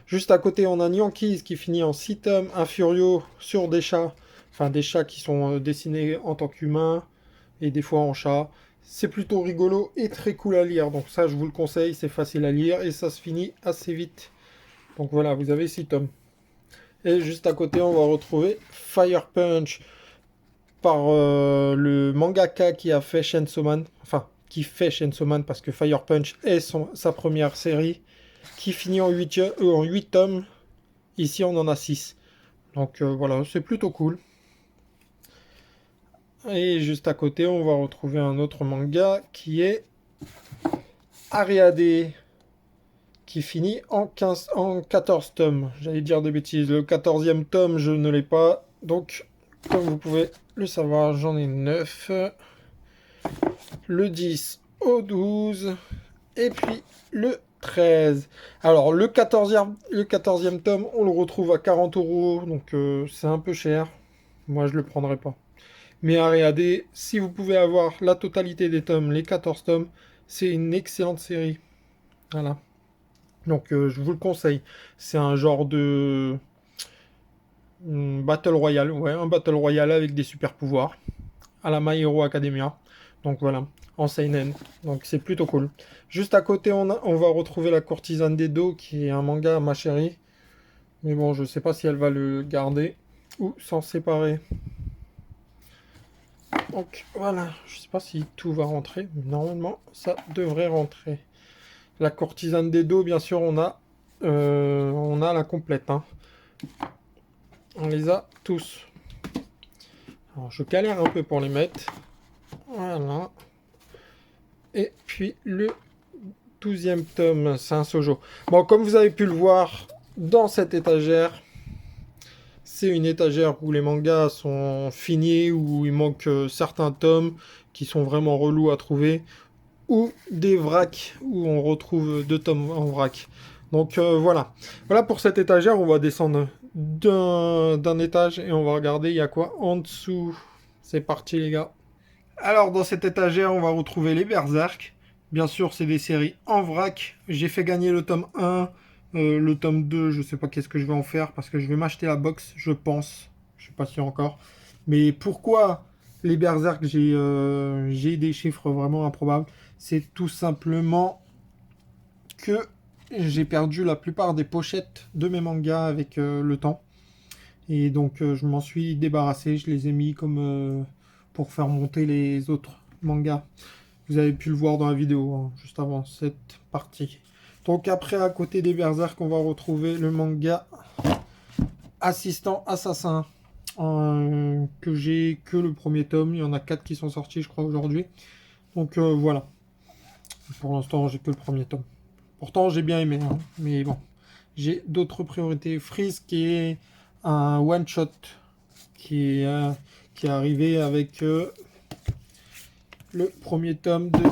Juste à côté, on a Nyankees qui finit en 6 tomes, un Furio sur des chats. Enfin, des chats qui sont dessinés en tant qu'humains et des fois en chat. C'est plutôt rigolo et très cool à lire. Donc ça, je vous le conseille, c'est facile à lire et ça se finit assez vite. Donc voilà, vous avez 6 tomes. Et juste à côté, on va retrouver Fire Punch par le mangaka qui a fait Chainsaw Man. Enfin, qui fait Chainsaw Man parce que Fire Punch est sa première série qui finit en 8 tomes. Ici, on en a 6. Donc voilà, c'est plutôt cool. Et juste à côté, on va retrouver un autre manga qui est Ariade, qui finit en 14 tomes. J'allais dire des bêtises. Le 14e tome, je ne l'ai pas. Donc, comme vous pouvez le savoir, j'en ai 9. Le 10 au 12. Et puis le 13. Alors, le 14e tome, on le retrouve à 40 euros. Donc, c'est un peu cher. Moi, je le prendrai pas. Mais Ariade, si vous pouvez avoir la totalité des tomes, les 14 tomes, c'est une excellente série. Voilà. Donc je vous le conseille. C'est un genre de Battle Royale. Ouais, un Battle Royale avec des super pouvoirs. À la My Hero Academia. Donc voilà, en seinen. Donc c'est plutôt cool. Juste à côté, on va retrouver La Courtisane d'Edo, qui est un manga à ma chérie. Mais bon, je sais pas si elle va le garder ou s'en séparer. Donc voilà, je sais pas si tout va rentrer, mais normalement ça devrait rentrer. La Courtisane d'Edo, bien sûr, on a la complète. Hein. On les a tous. Alors je galère un peu pour les mettre. Voilà. Et puis le 12e tome, c'est un shoujo. Bon, comme vous avez pu le voir dans cette étagère, c'est une étagère où les mangas sont finis, où il manque certains tomes qui sont vraiment relous à trouver, ou des vracs où on retrouve 2 tomes en vrac. Donc voilà. Voilà pour cette étagère, on va descendre d'un étage et on va regarder il y a quoi en dessous. C'est parti les gars. Alors dans cette étagère, on va retrouver les Berserk. Bien sûr, c'est des séries en vrac. J'ai fait gagner le tome 1. Le tome 2, je sais pas qu'est-ce que je vais en faire parce que je vais m'acheter la box, je pense. Je suis pas sûr encore. Mais pourquoi les Berserk, j'ai des chiffres vraiment improbables. C'est tout simplement que j'ai perdu la plupart des pochettes de mes mangas avec le temps. Et donc je m'en suis débarrassé. Je les ai mis comme pour faire monter les autres mangas. Vous avez pu le voir dans la vidéo, hein, juste avant cette partie. Donc après, à côté des Berserk, on va retrouver le manga Assistant Assassin. Que j'ai que le premier tome. Il y en a 4 qui sont sortis, je crois, aujourd'hui. Donc voilà. Pour l'instant, j'ai que le premier tome. Pourtant, j'ai bien aimé, hein, mais bon. J'ai d'autres priorités. Freeze, qui est un one-shot qui est arrivé avec le premier tome de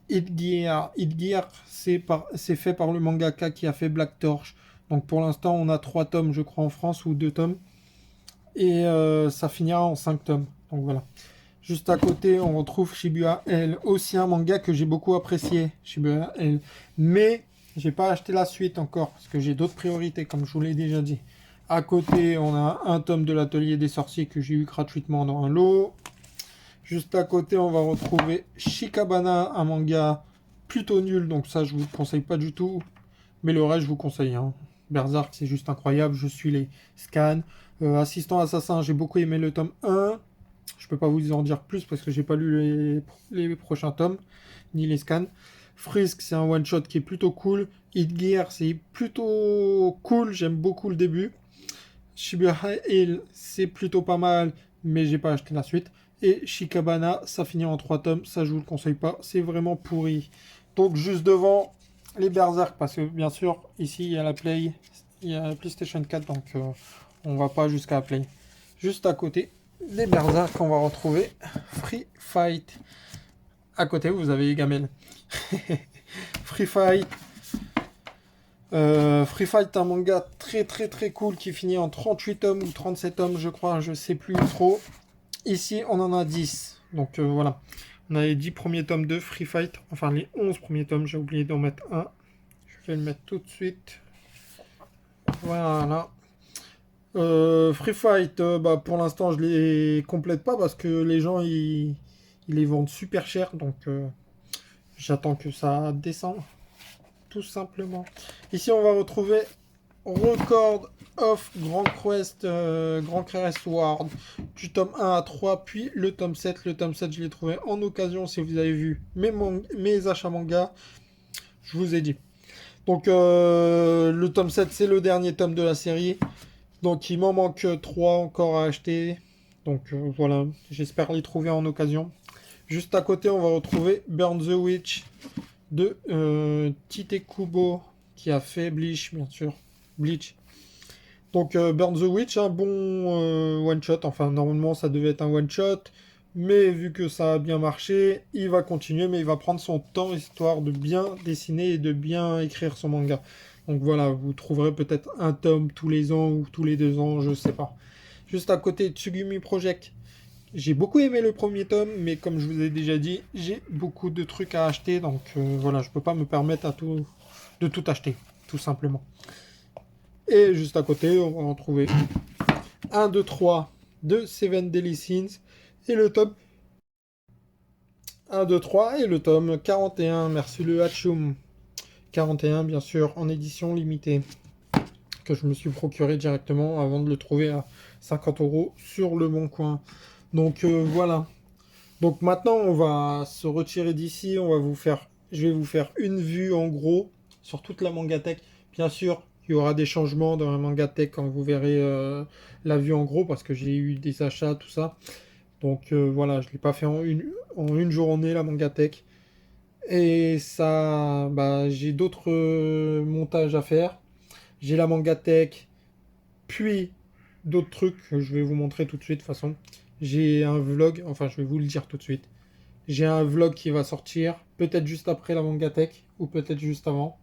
Hit Gear. Hit Gear, c'est fait par le mangaka qui a fait Black Torch. Donc pour l'instant, on a 3 tomes, je crois, en France, ou 2 tomes. Et ça finira en 5 tomes. Donc voilà. Juste à côté, on retrouve Shibuya L, aussi un manga que j'ai beaucoup apprécié, Shibuya L. Mais j'ai pas acheté la suite encore, parce que j'ai d'autres priorités, comme je vous l'ai déjà dit. À côté, on a un tome de l'Atelier des Sorciers que j'ai eu gratuitement dans un lot. Juste à côté, on va retrouver Shikabana, un manga plutôt nul, donc ça, je vous le conseille pas du tout. Mais le reste, je vous conseille. Hein. Berserk, c'est juste incroyable, je suis les scans. Assistant Assassin, j'ai beaucoup aimé le tome 1. Je peux pas vous en dire plus parce que j'ai pas lu les prochains tomes, ni les scans. Frisk, c'est un one-shot qui est plutôt cool. Hit Gear, c'est plutôt cool, j'aime beaucoup le début. Shibuya Hill, c'est plutôt pas mal, mais j'ai pas acheté la suite. Et Shikabana, ça finit en 3 tomes, ça je vous le conseille pas, c'est vraiment pourri. Donc juste devant les Berserk, parce que bien sûr, ici il y a la Play, il y a la PlayStation 4, donc on va pas jusqu'à la Play. Juste à côté des Berserk, on va retrouver Free Fight. À côté, vous avez Gamel. Free Fight. Free Fight, un manga très très très cool qui finit en 38 tomes ou 37 tomes, je crois, je sais plus trop. Ici, on en a 10. Donc voilà. On a les 10 premiers tomes de Free Fight. Enfin, les 11 premiers tomes, j'ai oublié d'en mettre un. Je vais le mettre tout de suite. Voilà. Free Fight, bah, pour l'instant, je les complète pas parce que les gens, ils les vendent super cher. Donc, j'attends que ça descende. Tout simplement. Ici, on va retrouver Record of Grand Quest, Grand Crest World, du tome 1 à 3, puis le tome 7. Le tome 7, je l'ai trouvé en occasion, si vous avez vu mes achats manga, je vous ai dit. Donc, le tome 7, c'est le dernier tome de la série. Donc il m'en manque 3 encore à acheter. Donc voilà, j'espère les trouver en occasion. Juste à côté, on va retrouver Burn the Witch de Tite Kubo qui a fait Bleach, bien sûr. Bleach. Donc Burn the Witch, un bon one-shot. Enfin, normalement, ça devait être un one-shot. Mais vu que ça a bien marché, il va continuer, mais il va prendre son temps histoire de bien dessiner et de bien écrire son manga. Donc voilà, vous trouverez peut-être un tome tous les ans ou tous les 2 ans, je sais pas. Juste à côté, Tsugumi Project. J'ai beaucoup aimé le premier tome, mais comme je vous ai déjà dit, j'ai beaucoup de trucs à acheter, donc voilà, je peux pas me permettre de tout acheter, tout simplement. Et juste à côté, on va en trouver 1, 2, 3 de Seven Deadly Sins et le tome 1, 2, 3 et le tome 41, merci le Hachum. 41, bien sûr, en édition limitée, que je me suis procuré directement avant de le trouver à 50 € sur le Bon Coin. Donc voilà. Donc maintenant, on va se retirer d'ici. Je vais vous faire une vue en gros sur toute la Mangatech. Bien sûr, il y aura des changements dans la Mangatech quand vous verrez la vue en gros parce que j'ai eu des achats, tout ça. Donc voilà, je ne l'ai pas fait en une journée la Mangatech. Et ça, bah, j'ai d'autres montages à faire. J'ai la Mangatech, puis d'autres trucs que je vais vous montrer tout de suite de toute façon. J'ai un vlog, enfin je vais vous le dire tout de suite. J'ai un vlog qui va sortir, peut-être juste après la Mangatech, ou peut-être juste avant.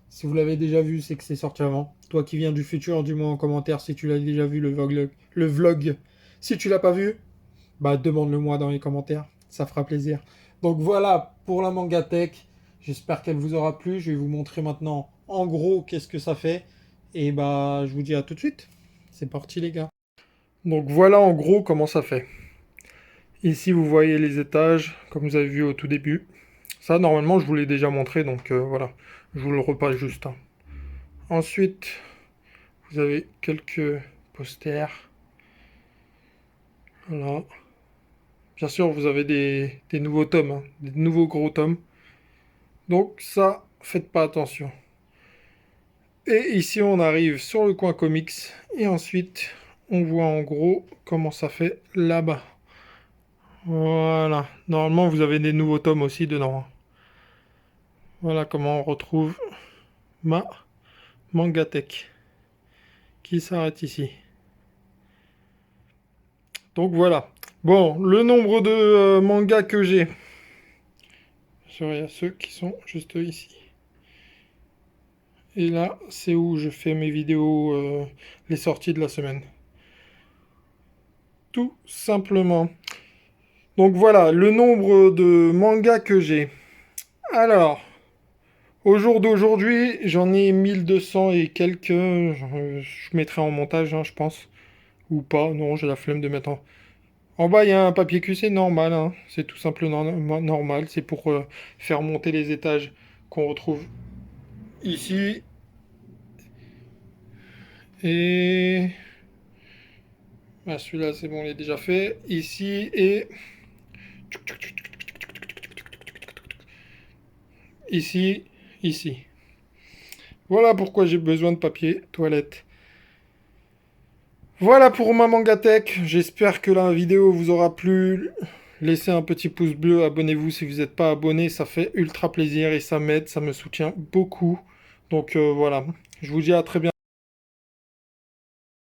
Si vous l'avez déjà vu, c'est que c'est sorti avant. Toi qui viens du futur, dis-moi en commentaire si tu l'as déjà vu le vlog. Le vlog. Si tu l'as pas vu, bah demande-le moi dans les commentaires, ça fera plaisir. Donc voilà pour la Mangatech. J'espère qu'elle vous aura plu. Je vais vous montrer maintenant en gros qu'est-ce que ça fait. Et bah je vous dis à tout de suite. C'est parti les gars. Donc voilà en gros comment ça fait. Ici, vous voyez les étages, comme vous avez vu au tout début. Ça, normalement, je vous l'ai déjà montré, donc voilà. Je vous le repasse juste, hein. Ensuite, vous avez quelques posters. Voilà. Bien sûr, vous avez des nouveaux tomes, hein, des nouveaux gros tomes. Donc ça, faites pas attention. Et ici, on arrive sur le coin comics. Et ensuite, on voit en gros comment ça fait là-bas. Voilà. Normalement, vous avez des nouveaux tomes aussi dedans, hein. Voilà comment on retrouve ma Mangatech qui s'arrête ici. Donc voilà. Bon, le nombre de mangas que j'ai. Il y a ceux qui sont juste ici. Et là, c'est où je fais mes vidéos, les sorties de la semaine. Tout simplement. Donc voilà, le nombre de mangas que j'ai. Alors, au jour d'aujourd'hui, j'en ai 1200 et quelques. Je mettrai en montage, hein, je pense. Ou pas, non, j'ai la flemme de mettre en bas, il y a un papier QC normal, hein. C'est tout simplement normal. C'est pour faire monter les étages qu'on retrouve ici. Et ah, celui-là, c'est bon, il est déjà fait. Ici et ici, ici. Voilà pourquoi j'ai besoin de papier toilette. Voilà pour ma Mangatech. J'espère que la vidéo vous aura plu. Laissez un petit pouce bleu, abonnez-vous si vous n'êtes pas abonné, ça fait ultra plaisir et ça m'aide, ça me soutient beaucoup. Donc voilà, je vous dis à très bientôt.